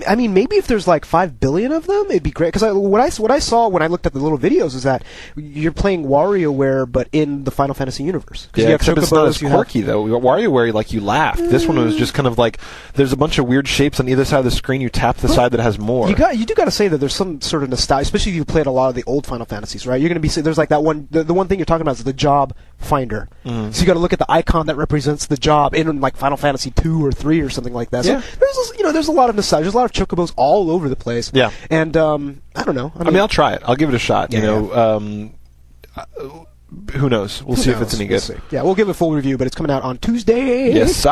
I mean, maybe if there's 5 billion of them, it'd be great. Because what I saw when I looked at the little videos is that you're playing WarioWare, but in the Final Fantasy universe. Yeah, except it's not as quirky, though. WarioWare, you laughed. This one was just kind of there's a bunch of weird shapes on either side of the screen. You tap the side that has more. You do got to say that there's some sort of nostalgia, especially if you played a lot of the old Final Fantasies, right? You're going to be there's that one. The one thing you're talking about is the job finder. Mm. So you got to look at the icon that represents the job in Final Fantasy 2 or 3 or something like that. So there's a lot of nostalgia. There's a lot of chocobos all over the place. Yeah. And I don't know. I mean, I'll try it. I'll give it a shot. Who knows? We'll see if it's any good. Yeah, we'll give it a full review, but it's coming out on Tuesday. Yes, sir.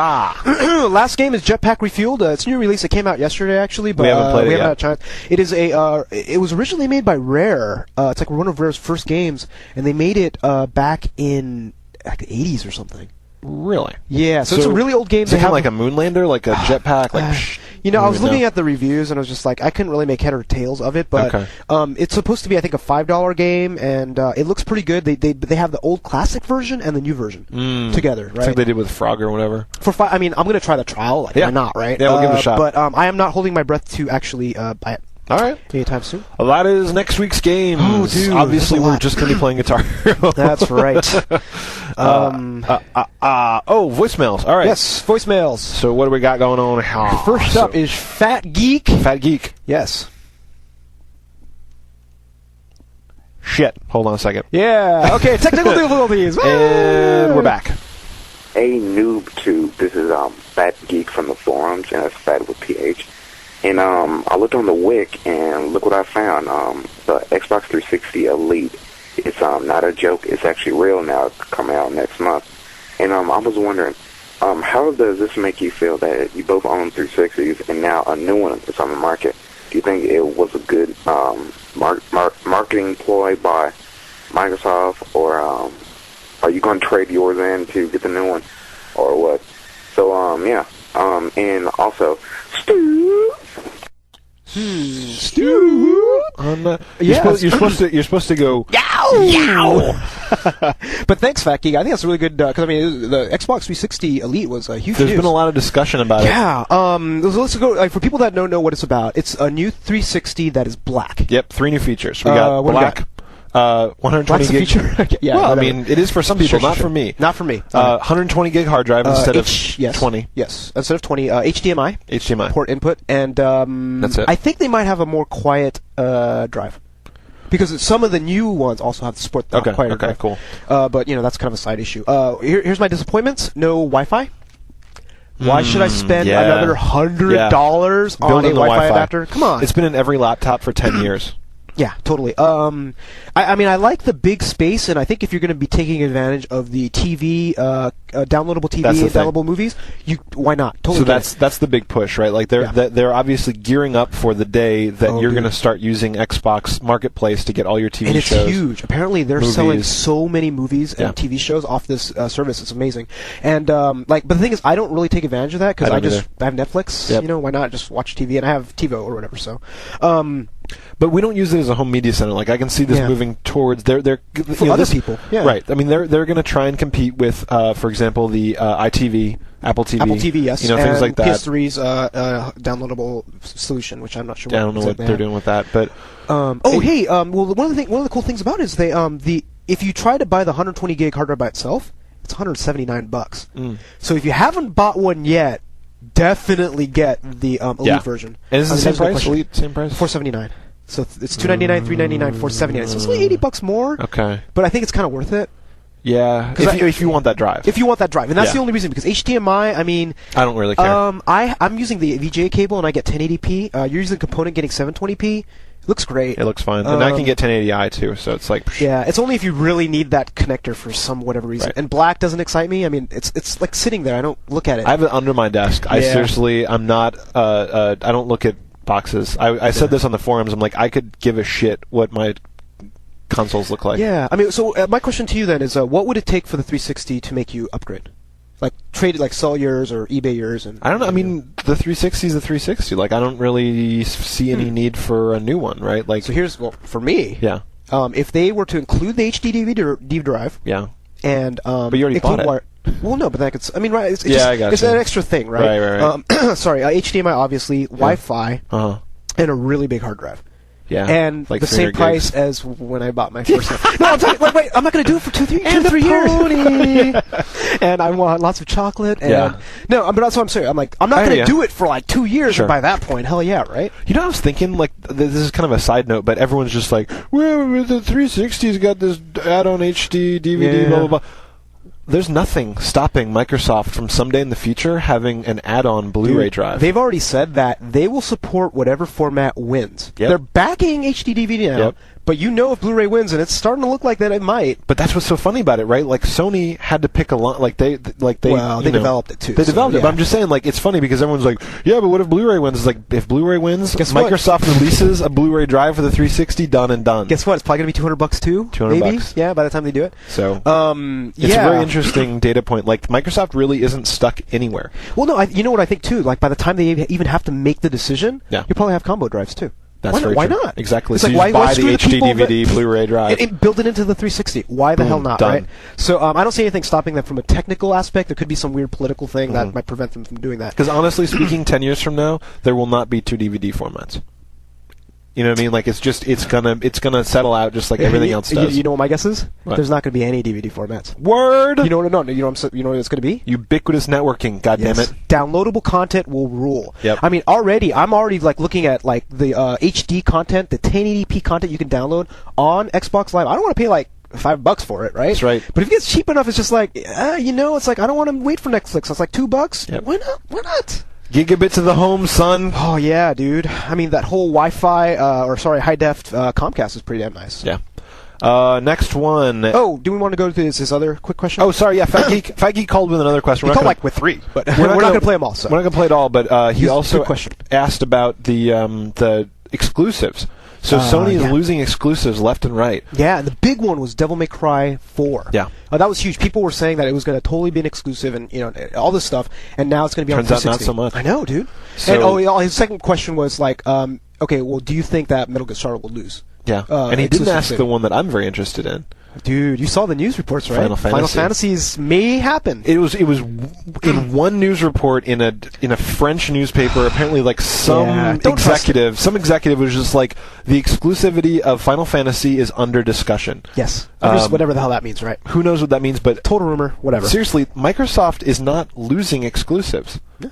Last game is Jetpack Refueled. It's a new release. It came out yesterday, actually, but we haven't played it yet. Had a chance. It is it was originally made by Rare. It's one of Rare's first games, and they made it back in the 80s or something. Really? Yeah, so it's a really old game. Is it kind of like a Moonlander, like a jetpack? I was looking at the reviews, and I was just I couldn't really make head or tails of it, but it's supposed to be, I think, a $5 game, and it looks pretty good. They have the old classic version and the new version together, right? It's like they did with Frog or whatever. I'm going to try the trial. Why not, right? Yeah, we'll give it a shot. But I am not holding my breath to actually buy it. All right. Anytime soon. Well, that is next week's game. Oh, dude, obviously, that's a we're lot. just going to be playing Guitar Hero. That's right. Voicemails. All right. Yes, voicemails. So what do we got going on? First up is Fat Geek. Fat Geek. Yes. Shit. Hold on a second. Yeah. Okay. Technical difficulties. And we're back. Hey, NooBTooB. This is Fat Geek from the forums, and that's Fat with PH. And I looked on the Wik, and look what I found. The Xbox 360 Elite. It's not a joke. It's actually real now. It's coming out next month. And I was wondering, how does this make you feel that you both own 360s, and now a new one is on the market? Do you think it was a good marketing ploy by Microsoft, or are you going to trade yours in to get the new one, or what? So, yeah. And also, Stu. You're supposed to go. Yow! But thanks, Fat Geek. I think that's really good because I mean, the Xbox 360 Elite was a huge. There's news. been a lot of discussion about it. Yeah. Let's go. Like, for people that don't know what it's about, it's a new 360 that is black. Yep. 3 new features. We got what do we black. 120 Black's a gig. feature? Yeah. Well, whatever. I mean, it is for some people, not for me. Not for me. 120 gig hard drive instead of yes. 20. Yes, instead of 20. HDMI. Port input, and that's it. I think they might have a more quiet drive. Because some of the new ones also have to support the quieter drive. Cool. But, that's kind of a side issue. Here's my disappointments. No Wi-Fi. Why should I spend another $100 on a Wi-Fi adapter? Come on. It's been in every laptop for 10 years. Yeah, totally. I mean, I like the big space, and I think if you're going to be taking advantage of the TV, downloadable TV and downloadable movies, why not? Totally. So that's the big push, right? Like they're obviously gearing up for the day that you're going to start using Xbox Marketplace to get all your TV shows. And it's huge. Apparently, they're selling so many movies and TV shows off this service. It's amazing. And but the thing is, I don't really take advantage of that because I have Netflix. Yep. Why not just watch TV? And I have TiVo or whatever. So. But we don't use it as a home media center. Like I can see this moving towards they're for other people. Yeah. Right. I mean they're going to try and compete with for example the ITV, Apple TV. Yes. Things like that. PS3's downloadable solution, which I'm not sure. I don't know what they're doing with that, but well, one of the cool things about it is if you try to buy the 120 gig hard drive by itself, it's $179. So if you haven't bought one yet, definitely get the Elite version. And is it the same price? Elite, same price? $479. So it's $299, $399, $479. So it's only $80 more. Okay. But I think it's kind of worth it. Yeah, if you want that drive. If you want that drive, and that's the only reason, because HDMI, I mean, I don't really care. I'm using the VGA cable and I get 1080p. You're using the component getting 720p. It looks great. It looks fine, and I can get 1080i too. So it's like it's only if you really need that connector for some whatever reason. Right. And black doesn't excite me. I mean, it's like sitting there. I don't look at it. I have it under my desk. I seriously, I'm not. I don't look at boxes. I said this on the forums. I'm like, I could give a shit what my consoles look like. Yeah, I mean, so my question to you then is, what would it take for the 360 to make you upgrade? Like trade it, like sell yours or eBay yours, and I don't know. I mean, the 360 is the 360. Like, I don't really see any need for a new one, right? Like, so here's for me. Yeah. If they were to include the HD DVD drive. Yeah. And but you already bought it. Well, no, but that could. I mean, right? It's I got it's an extra thing, right? Right. Sorry, HDMI, obviously, Wi-Fi, and a really big hard drive. Yeah, and like the same price as when I bought my first one. No, I'm talking, wait, I'm not going to do it for 2, 3 years. And I want lots of chocolate. And no, but that's what I'm saying. I'm like, I'm not going to do it for like 2 years. Sure. And by that point, hell yeah, right? You know, I was thinking, like, this is kind of a side note, but everyone's just like, well, the 360's got this add-on HD, DVD, blah, blah, blah. There's nothing stopping Microsoft from someday in the future having an add-on Blu-ray drive. They've already said that they will support whatever format wins. Yep. They're backing HD DVD now, but if Blu-ray wins, and it's starting to look like that it might. But that's what's so funny about it, right? Like Sony had to pick a lot. They developed it too. They developed it, but I'm just saying, like, it's funny because everyone's like, yeah, but what if Blu-ray wins? It's like, if Blu-ray wins, Microsoft releases a Blu-ray drive for the 360, done and done. Guess what? It's probably gonna be $200 too. $200. Yeah, by the time they do it. So, it's a very interesting data point. Like, Microsoft really isn't stuck anywhere. Well, no, you know what I think too? Like, by the time they even have to make the decision, you probably have combo drives too. Why not? Exactly. It's so like, you buy the HD DVD Blu-ray drive. And build it into the 360. Why the hell not, right? So I don't see anything stopping them from a technical aspect. There could be some weird political thing that might prevent them from doing that. Because honestly speaking, 10 years from now, there will not be 2 DVD formats. You know what I mean? Like it's gonna settle out just like everything else does. You know what my guess is? What? There's not going to be any DVD formats. Word. You know what? No. You know what it's going to be? Ubiquitous networking. God damn it. Downloadable content will rule. Yep. I mean, I'm already like looking at like the HD content, the 1080p content you can download on Xbox Live. I don't want to pay like $5 for it, right? That's right. But if it gets cheap enough, it's just like, it's like I don't want to wait for Netflix. It's like $2. Yep. Why not? Why not? Gigabit to the home, son. Oh yeah, dude. I mean, that whole Wi-Fi, high def Comcast is pretty damn nice. Yeah. Next one. Oh, do we want to go to this other quick question? Oh, sorry. Yeah, Fat Geek called with another question. He called like with 3, but we're not going to play them all. So. We're not going to play it all, but he also good question. asked about the exclusives. So Sony is losing exclusives left and right. Yeah, and the big one was Devil May Cry 4. Yeah. That was huge. People were saying that it was going to totally be an exclusive and, all this stuff, and now it's going to be on 360. Turns out not so much. I know, dude. So, and his second question was like, okay, well, do you think that Metal Gear Solid will lose? Yeah. And he didn't ask the one that I'm very interested in. Dude, you saw the news reports, right? Final Fantasies may happen. It was in one news report in a French newspaper. Apparently, like some executive was just like, the exclusivity of Final Fantasy is under discussion. Yes, whatever the hell that means, right? Who knows what that means? But total rumor, whatever. Seriously, Microsoft is not losing exclusives. Yeah.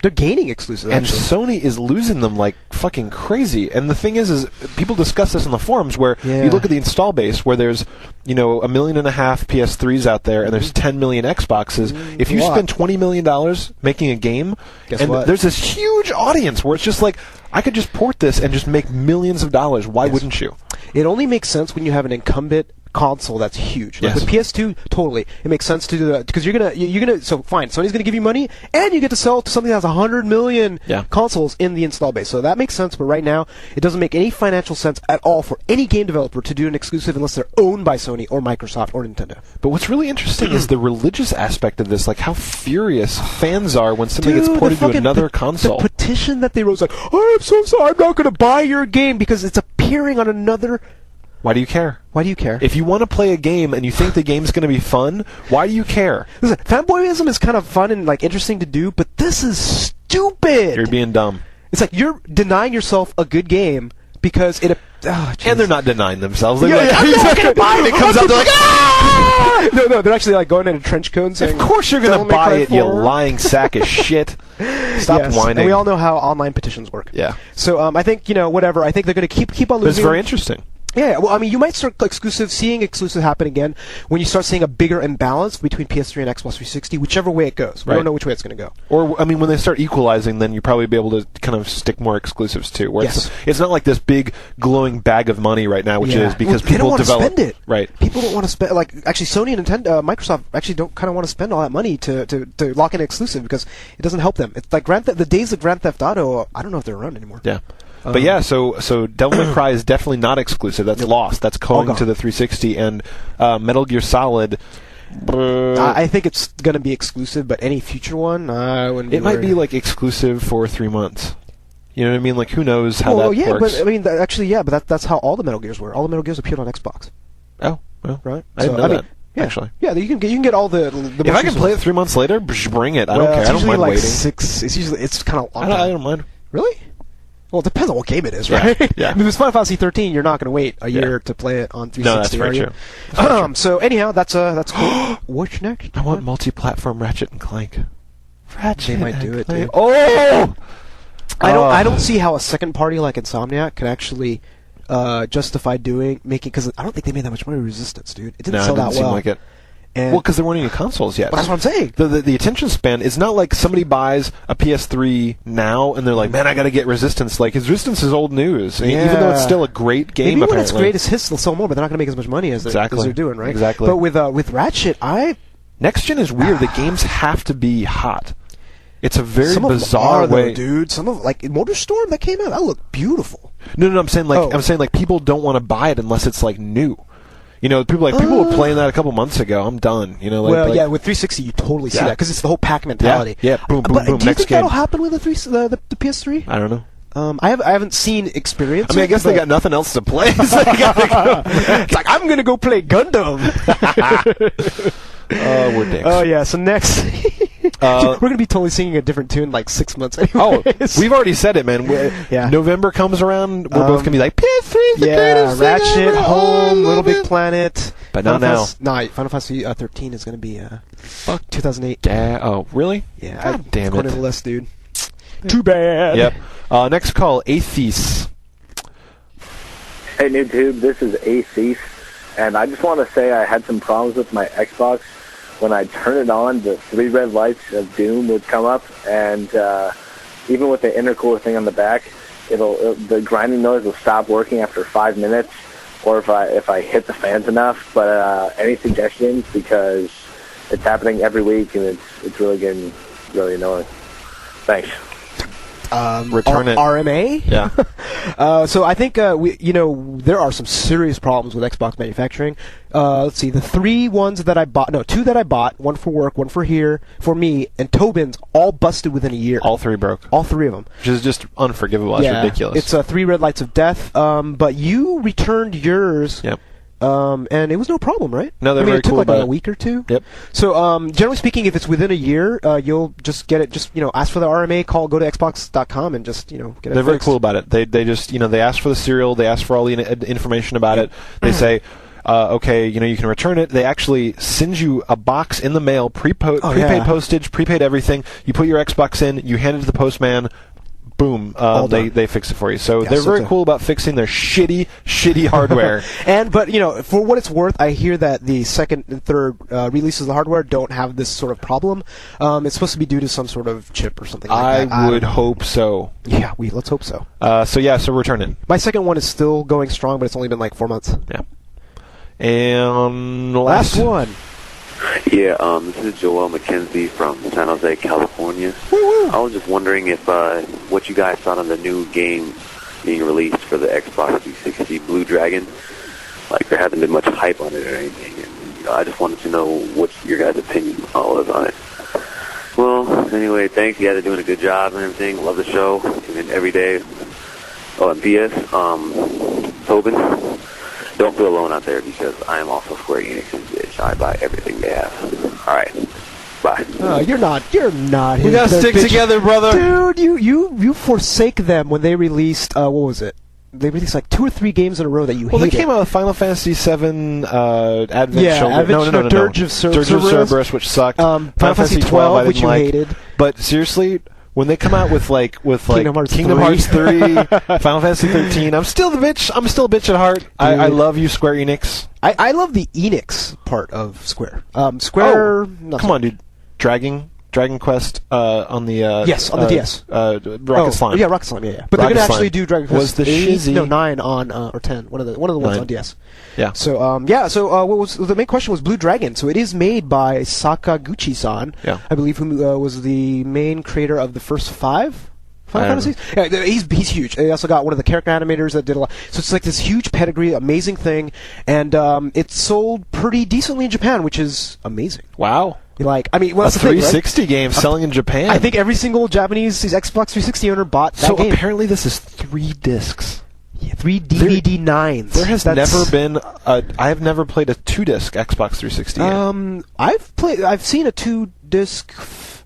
They're gaining exclusives, and actually. Sony is losing them like fucking crazy. And the thing is people discuss this on the forums where you look at the install base where there's, 1.5 million PS3s out there and there's 10 million Xboxes. If you spend $20 million making a game, there's this huge audience where it's just like, I could just port this and just make millions of dollars. Why wouldn't you? It only makes sense when you have an incumbent console that's huge. Like with PS2, totally, it makes sense to do that because you're gonna. So fine, Sony's gonna give you money, and you get to sell to something that has 100 million consoles in the install base. So that makes sense. But right now, it doesn't make any financial sense at all for any game developer to do an exclusive unless they're owned by Sony or Microsoft or Nintendo. But what's really interesting is the religious aspect of this, like how furious fans are when something gets ported to another console. The petition that they wrote was like, "Oh, I'm so sorry, I'm not gonna buy your game because it's appearing on another." Why do you care? Why do you care? If you want to play a game and you think the game's going to be fun, why do you care? Listen, fanboyism is kind of fun and like interesting to do, but this is stupid. You're being dumb. It's like you're denying yourself a good game because it. And they're not denying themselves. They're I'm not going to buy it. It comes out, they're like, ah! No, they're actually like going in a trench coat and saying, of course you're going to buy it, you lying sack of shit. Stop whining. And we all know how online petitions work. Yeah. So I think, whatever. I think they're going to keep on losing. It's very interesting. Yeah, well, I mean, you might start seeing exclusive happen again when you start seeing a bigger imbalance between PS3 and Xbox 360, whichever way it goes. We don't know which way it's going to go. Or, I mean, when they start equalizing, then you probably be able to kind of stick more exclusives too. Where it's not like this big glowing bag of money right now, which is because people they don't want develop. To spend it. Right. People don't want to spend. Like, actually, Sony and Microsoft actually don't kind of want to spend all that money to lock in exclusive because it doesn't help them. It's like the days of Grand Theft Auto. I don't know if they're around anymore. Yeah. But yeah, so Devil May Cry is definitely not exclusive. That's lost. That's going to the 360. And Metal Gear Solid. I think it's going to be exclusive, but any future one, I wouldn't. It might be like exclusive for 3 months. You know what I mean? Like who knows how that works? But I mean, but that's how all the Metal Gears were. All the Metal Gears appeared on Xbox. Oh, well, right. I didn't know that. Yeah. Actually, you can get all the. If I can play it 3 months later, bring it. I don't care. I don't mind waiting. It's kind of long. I don't mind. Really? Well, it depends on what game it is, right? Yeah. I mean, if it's Final Fantasy 13, you're not going to wait a year to play it on 360. No, that's very true. So anyhow, that's cool. What's next? I want multi-platform Ratchet and Clank. They might do it, dude. Oh! I don't see how a second party like Insomniac can actually justify making because I don't think they made that much money with Resistance, dude. It didn't sell that well. Seem like it. Well, because there weren't any consoles yet. Well, that's what I'm saying. The attention span is not like somebody buys a PS3 now and they're like, man, I got to get Resistance. Like, Resistance is old news. Even though it's still a great game, maybe when it's greatest hits, they'll sell more, but they're not going to make as much money as they're doing, right? Exactly. But with Ratchet, Next Gen is weird. The games have to be hot. It's a very bizarre way, dude. Some of like MotorStorm that came out, that looked beautiful. No, I'm saying like people don't want to buy it unless it's like new. People were playing that a couple months ago. I'm done. With 360 you totally see that because it's the whole pack mentality. Yeah, boom, boom, boom. Do you think that'll happen with the PS3? I don't know. I haven't seen experience. I mean, I guess they got nothing else to play. So it's like I'm gonna go play Gundam. We're dicks. Oh yeah. So next, We're gonna be totally singing a different tune in like 6 months. Oh, Anyways. we've already said it, man. Yeah. November comes around, we're both gonna be like, PS3's the greatest thing Ratchet, ever. Home, I Little love Big it. Planet. But not now. Final Fantasy 13 is gonna be 2008. Oh, really? Yeah, God damn it's going it. to the list, dude. Too bad. Yep. Next call, Atheist. Hey, NooBTooB, this is Atheist, and I just want to say I had some problems with my Xbox. When I turn it on, the 3 red lights of Doom would come up, and even with the intercooler thing on the back, the grinding noise will stop working after 5 minutes, or if I hit the fans enough. But any suggestions? Because it's happening every week, and it's really getting really annoying. Thanks. Return it. RMA? Yeah. So I think there are some serious problems with Xbox manufacturing. Let's see, the 3 ones that I bought, 2 that I bought, one for work, one for here, for me, and Tobin's all busted within a year. All 3 broke. All 3 of them. Which is just unforgivable. That's ridiculous. It's 3 red lights of death. But you returned yours. Yep. And it was no problem, right? No, they're very it took cool like about a it. week or 2. Yep. So, generally speaking, if it's within a year, you'll just get it. Just ask for the RMA, go to Xbox.com, and just get it. They're very fixed. cool about it. They just they ask for the serial, they ask for all the information about it. They say, okay, you can return it. They actually send you a box in the mail, prepaid postage, prepaid everything. You put your Xbox in, you hand it to the postman. Boom! They fix it for you. So they're very cool about fixing their shitty hardware. But for what it's worth, I hear that the second and third releases of the hardware don't have this sort of problem. It's supposed to be due to some sort of chip or something like that. I would hope so. Yeah, let's hope so. So return it. My second one is still going strong, but it's only been like 4 months. Yeah. And Last one. Yeah, this is Joel McKenzie from San Jose, California. Woo-woo. I was just wondering if what you guys thought of the new game being released for the Xbox 360, Blue Dragon. Like, there hasn't been much hype on it or anything. And, I just wanted to know what your guys' opinion was on it. Well, anyway, thanks. You guys are doing a good job and everything. Love the show. And every day. Oh, and P.S. Tobin, don't feel alone out there because I am also Square Enix's bitch. I buy everything they have. All right. Bye. You're not. We gotta stick together, brother. Dude, you forsake them when they released. What was it? They released like 2 or 3 games in a row that you hated. Well, they came out with Final Fantasy VII Advent Children. No. Dirge of Cerberus, which sucked. Final Fantasy 12, I which didn't you like. hated. But seriously, when they come out with Kingdom Hearts Kingdom 3. Hearts 3, Final Fantasy 13, I'm still the bitch. I'm still a bitch at heart. I love you, Square Enix. I love the Enix part of Square. Square. Come on, dude. Dragon Quest on the yes, on the DS. Rocket Slime. Yeah, Rocket Slime. Yeah. But they're Rocket gonna actually Slime. do Dragon Quest Was the 9 on or 10. One of the ones 9. on DS. Yeah. So what was the main question was Blue Dragon. So it is made by Sakaguchi-san. Yeah. I believe who was the main creator of the first 5 Final Fantasies. Yeah, he's huge. They also got one of the character animators that did a lot. So it's like this huge pedigree, amazing thing, and it sold pretty decently in Japan, which is amazing. Wow. Like, A what's the thing, 360 right? game selling in Japan. I think every single Japanese Xbox 360 owner bought that so game. apparently this is 3 discs. Yeah, 3 DVD 9s. There has never been I have never played a 2-disc Xbox 360 game. I've seen a 2-disc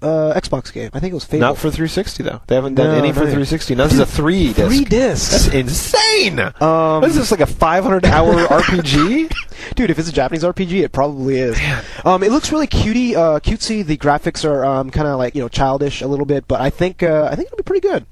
Xbox game. I think it was Fable. Not for 360 though. They haven't done any for 360. No, this is a 3 disc. 3 discs. That's insane. What is this, like a 500-hour RPG? Dude, if it's a Japanese RPG, it probably is. It looks really cutesy. The graphics are kind of like childish a little bit, but I think it'll be pretty good.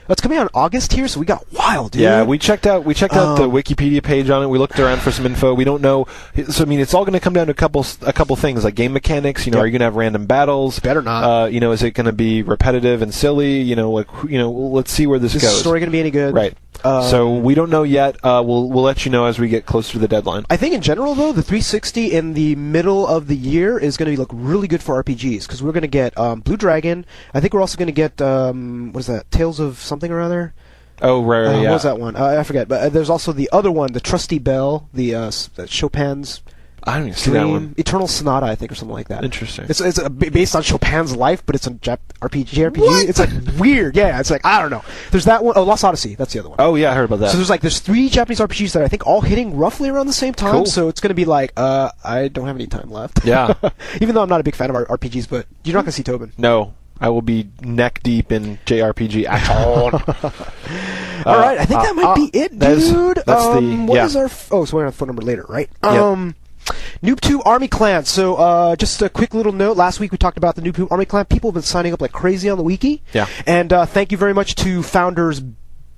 It's coming out in August here, so we got a while, dude. Yeah, we checked out the Wikipedia page on it. We looked around for some info. We don't know. So I mean, it's all going to come down to a couple things like game mechanics. Are you going to have random battles? Better not. Is it going to be repetitive and silly? Let's see where this goes. Is the story going to be any good? Right. So we don't know yet. We'll let you know as we get closer to the deadline. I think in general, though, the 360 in the middle of the year is going to look really good for RPGs because we're going to get Blue Dragon. I think we're also going to get what is that? Tales of something or other. Oh, right, yeah. What was that one? I forget. But there's also the other one, the Trusty Bell, the Chopin's I don't even see that one. Eternal Sonata, I think, or something like that. Interesting. It's based on Chopin's life, but it's a RPG. What? It's like weird. Yeah, it's like, I don't know. There's that one. Oh, Lost Odyssey. That's the other one. Oh yeah, I heard about that. So there's 3 Japanese RPGs that I think all hitting roughly around the same time. Cool. So it's going to be like, I don't have any time left. Yeah. Even though I'm not a big fan of RPGs, but you're not going to see Tobin. No. I will be neck deep in JRPG action. All right, I think that might be it, dude. What is our... so we're going to have a phone number later, right? Yep. NooBTooB Army Clan. So just a quick little note. Last week we talked about the NooBTooB Army Clan. People have been signing up like crazy on the wiki. Yeah. And thank you very much to founders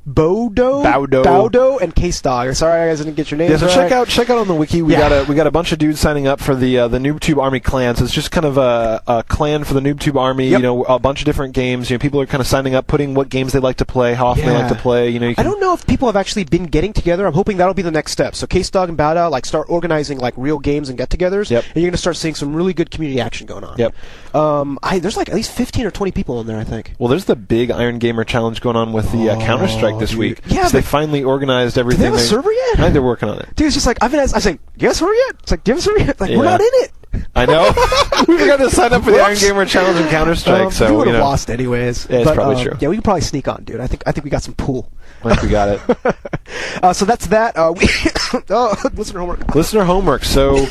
Bowdo and K-Star. Sorry, I guys didn't get your names. Yeah, so right. check out on the wiki. We got a bunch of dudes signing up for the NooBTooB Army Clan. So it's just kind of a clan for the NooBTooB Army. Yep. You know, a bunch of different games. You know, people are kind of signing up, putting what games they like to play, how often they like to play. You know, I don't know if people have actually been getting together. I'm hoping that'll be the next step. So K-Star and Bowdo like start organizing like real games and get-togethers. Yep. And you're gonna start seeing some really good community action going on. Yep. There's like at least 15 or 20 people in there, I think. Well, there's the big Iron Gamer challenge going on with the Counter-Strike this week. Yeah, so they finally organized everything. Do they have a server yet? I think they're working on it. Dude, it's just like, I was like, you have a server yet? It's like, do you have a server yet? Like, Yeah. we're not in it. I know. We forgot to sign up for the Iron Gamer challenge and Counter-Strike. So we would have you know. lost anyways. Yeah, it's probably true. Yeah, we could probably sneak on, dude. I think we got some pool. I think we got it. So that's that. Listener homework. Listener homework. So,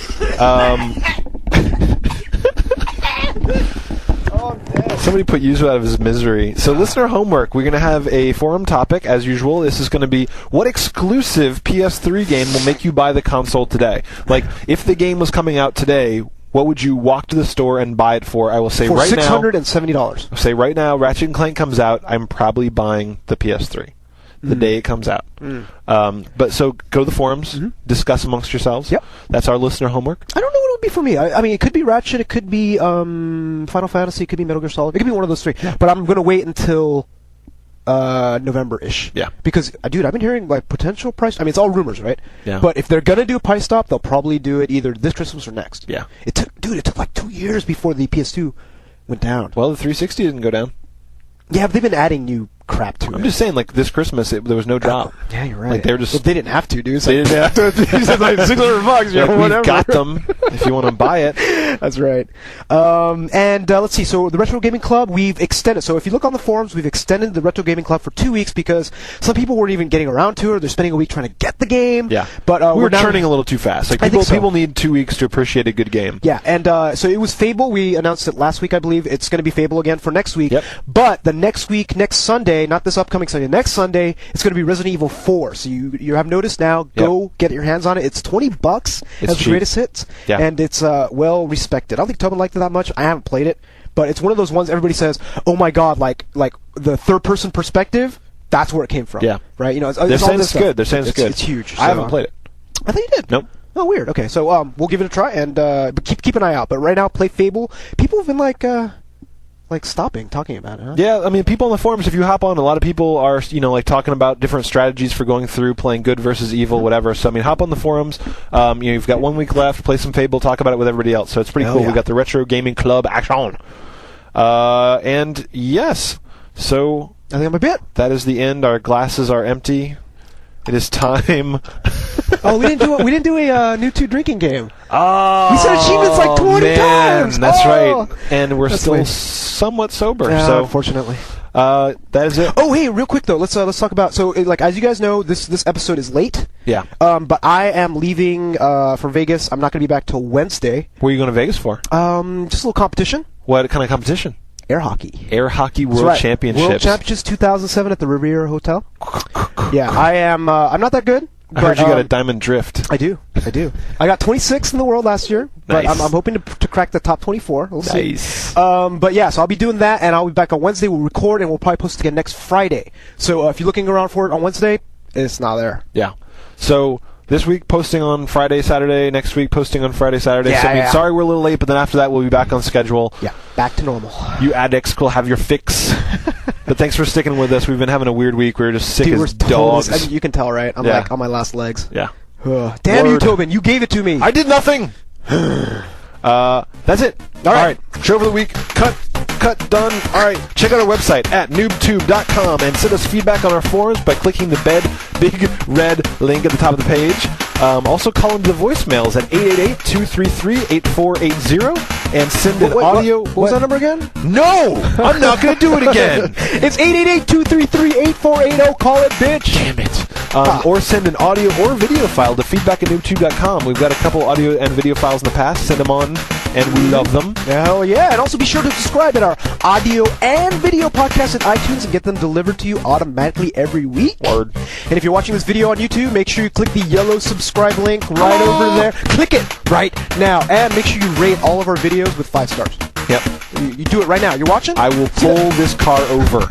somebody put Yuzo out of his misery. So, listener homework. We're going to have a forum topic, as usual. This is going to be, what exclusive PS3 game will make you buy the console today? Like, if the game was coming out today, what would you walk to the store and buy it for? I will say right now... For $670. I'll say right now, Ratchet & Clank comes out, I'm probably buying the PS3. The day it comes out. But so go to the forums, discuss amongst yourselves. Yep. That's our listener homework. I don't know what it would be for me. I mean, it could be Ratchet, it could be Final Fantasy, it could be Metal Gear Solid. It could be one of those 3. Yeah. But I'm going to wait until November-ish. Yeah. Because, dude, I've been hearing like potential price... I mean, it's all rumors, right? Yeah. But if they're going to do a price stop, they'll probably do it either this Christmas or next. Yeah. It took like 2 years before the PS2 went down. Well, the 360 didn't go down. Yeah, but they've been adding new crap to it. I'm just saying, like, this Christmas, there was no drop. Yeah, you're right. Like, they're just... Well, they didn't have to, dude. They didn't have to. It's like $600, you know, whatever. We've got them, if you want to buy it. That's right. And let's see. So the Retro Gaming Club, we've extended. So if you look on the forums, we've extended the Retro Gaming Club for 2 weeks because some people weren't even getting around to it. They're spending a week trying to get the game. Yeah. But we're churning a little too fast. Like, people need 2 weeks to appreciate a good game. Yeah, and so it was Fable. We announced it last week, I believe. It's going to be Fable again for next week. Yep. But the next week, next Sunday, not this upcoming Sunday, next Sunday, it's going to be Resident Evil 4. So you have noticed now. Go get your hands on it. It's $20 as the greatest hits. Yeah. And it's well respected. I don't think Tobin liked it that much. I haven't played it. But it's one of those ones everybody says, oh my god, like the third-person perspective, that's where it came from. Yeah. Right? You know, They're saying it's good. They're saying it's good. It's huge. I haven't played it. I thought you did. Nope. Oh, weird. Okay, so we'll give it a try, and but keep an eye out. But right now, play Fable. People have been like stopping talking about it. Huh? Yeah, I mean, people on the forums, if you hop on, a lot of people are, you know, like talking about different strategies for going through, playing good versus evil, whatever. So, I mean, hop on the forums. You know, you've got 1 week left, play some Fable, talk about it with everybody else. So it's pretty cool. Yeah. We got the Retro Gaming Club action. And yes, so I think I'm a bit. that is the end. Our glasses are empty. It is time. Oh, we didn't do a NooBTooB drinking game. Oh, we said achievements like 20 times. That's right. And we're still weird. somewhat sober. Yeah, so unfortunately. that is it. Oh, hey, real quick though, let's talk about. So, like as you guys know, this episode is late. Yeah. But I am leaving for Vegas. I'm not going to be back till Wednesday. What are you going to Vegas for? Just a little competition. What kind of competition? Air hockey. Air Hockey World Championships. World Championships 2007 at the Riviera Hotel. Yeah, I am. I'm not that good. I heard you got a diamond drift. I do. I got 26th in the world last year, but Nice. I'm hoping to crack the top 24. We'll see. Nice. But yeah, so I'll be doing that, and I'll be back on Wednesday. We'll record, and we'll probably post it again next Friday. So if you're looking around for it on Wednesday, it's not there. Yeah. So this week posting on Friday, Saturday. Next week posting on Friday, Saturday. Yeah, so, I mean, yeah. sorry we're a little late, but then after that we'll be back on schedule. Yeah, back to normal. You addicts will have your fix. But thanks for sticking with us. We've been having a weird week. We're just sick Dude, as dogs. I mean, you can tell, right? I'm Yeah. like on my last legs. Yeah. Damn you, Word. Tobin! You gave it to me. I did nothing. That's it. All right. Show for the week. Cut. Done. All right. Check out our website at NooBTooB.com and send us feedback on our forums by clicking the big red link at the top of the page. Also call into the voicemails at 888-233-8480 and send an audio. What was that number again? No! I'm not going to do it again! It's 888-233-8480. Call it, bitch! Damn it. Or send an audio or video file to feedback@NooBTooB.com. We've got a couple audio and video files in the past. Send them on, and we love them. Hell yeah. And also be sure to subscribe to our audio and video podcast at iTunes and get them delivered to you automatically every week. Word. And if you're watching this video on YouTube, make sure you click the yellow subscribe link right over there. Click it right now. And make sure you rate all of our videos with 5 stars. Yep. You do it right now. You're watching? I will pull this car over.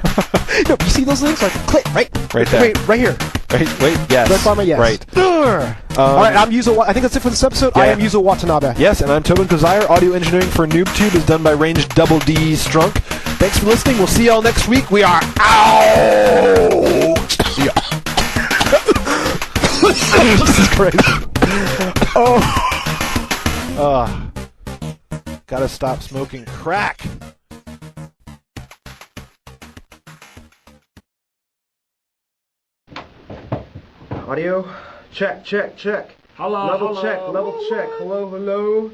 No, you see those links? Like, click right there. Wait, right here. Wait, yes. Right by my yes. Right. All right, I'm Yuzo. I think that's it for this episode. Yeah. I am Yuzo Watanabe. Yes, and I'm Tobin Kozire. Audio engineering for NooBTooB is done by Range Double D Strunk. Thanks for listening. We'll see y'all next week. We are out. See ya. This is crazy. Gotta stop smoking crack. Audio. Check. Hello, level hello. check. Hello.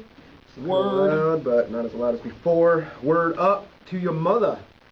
Word. Loud, but not as loud as before. Word up to your mother.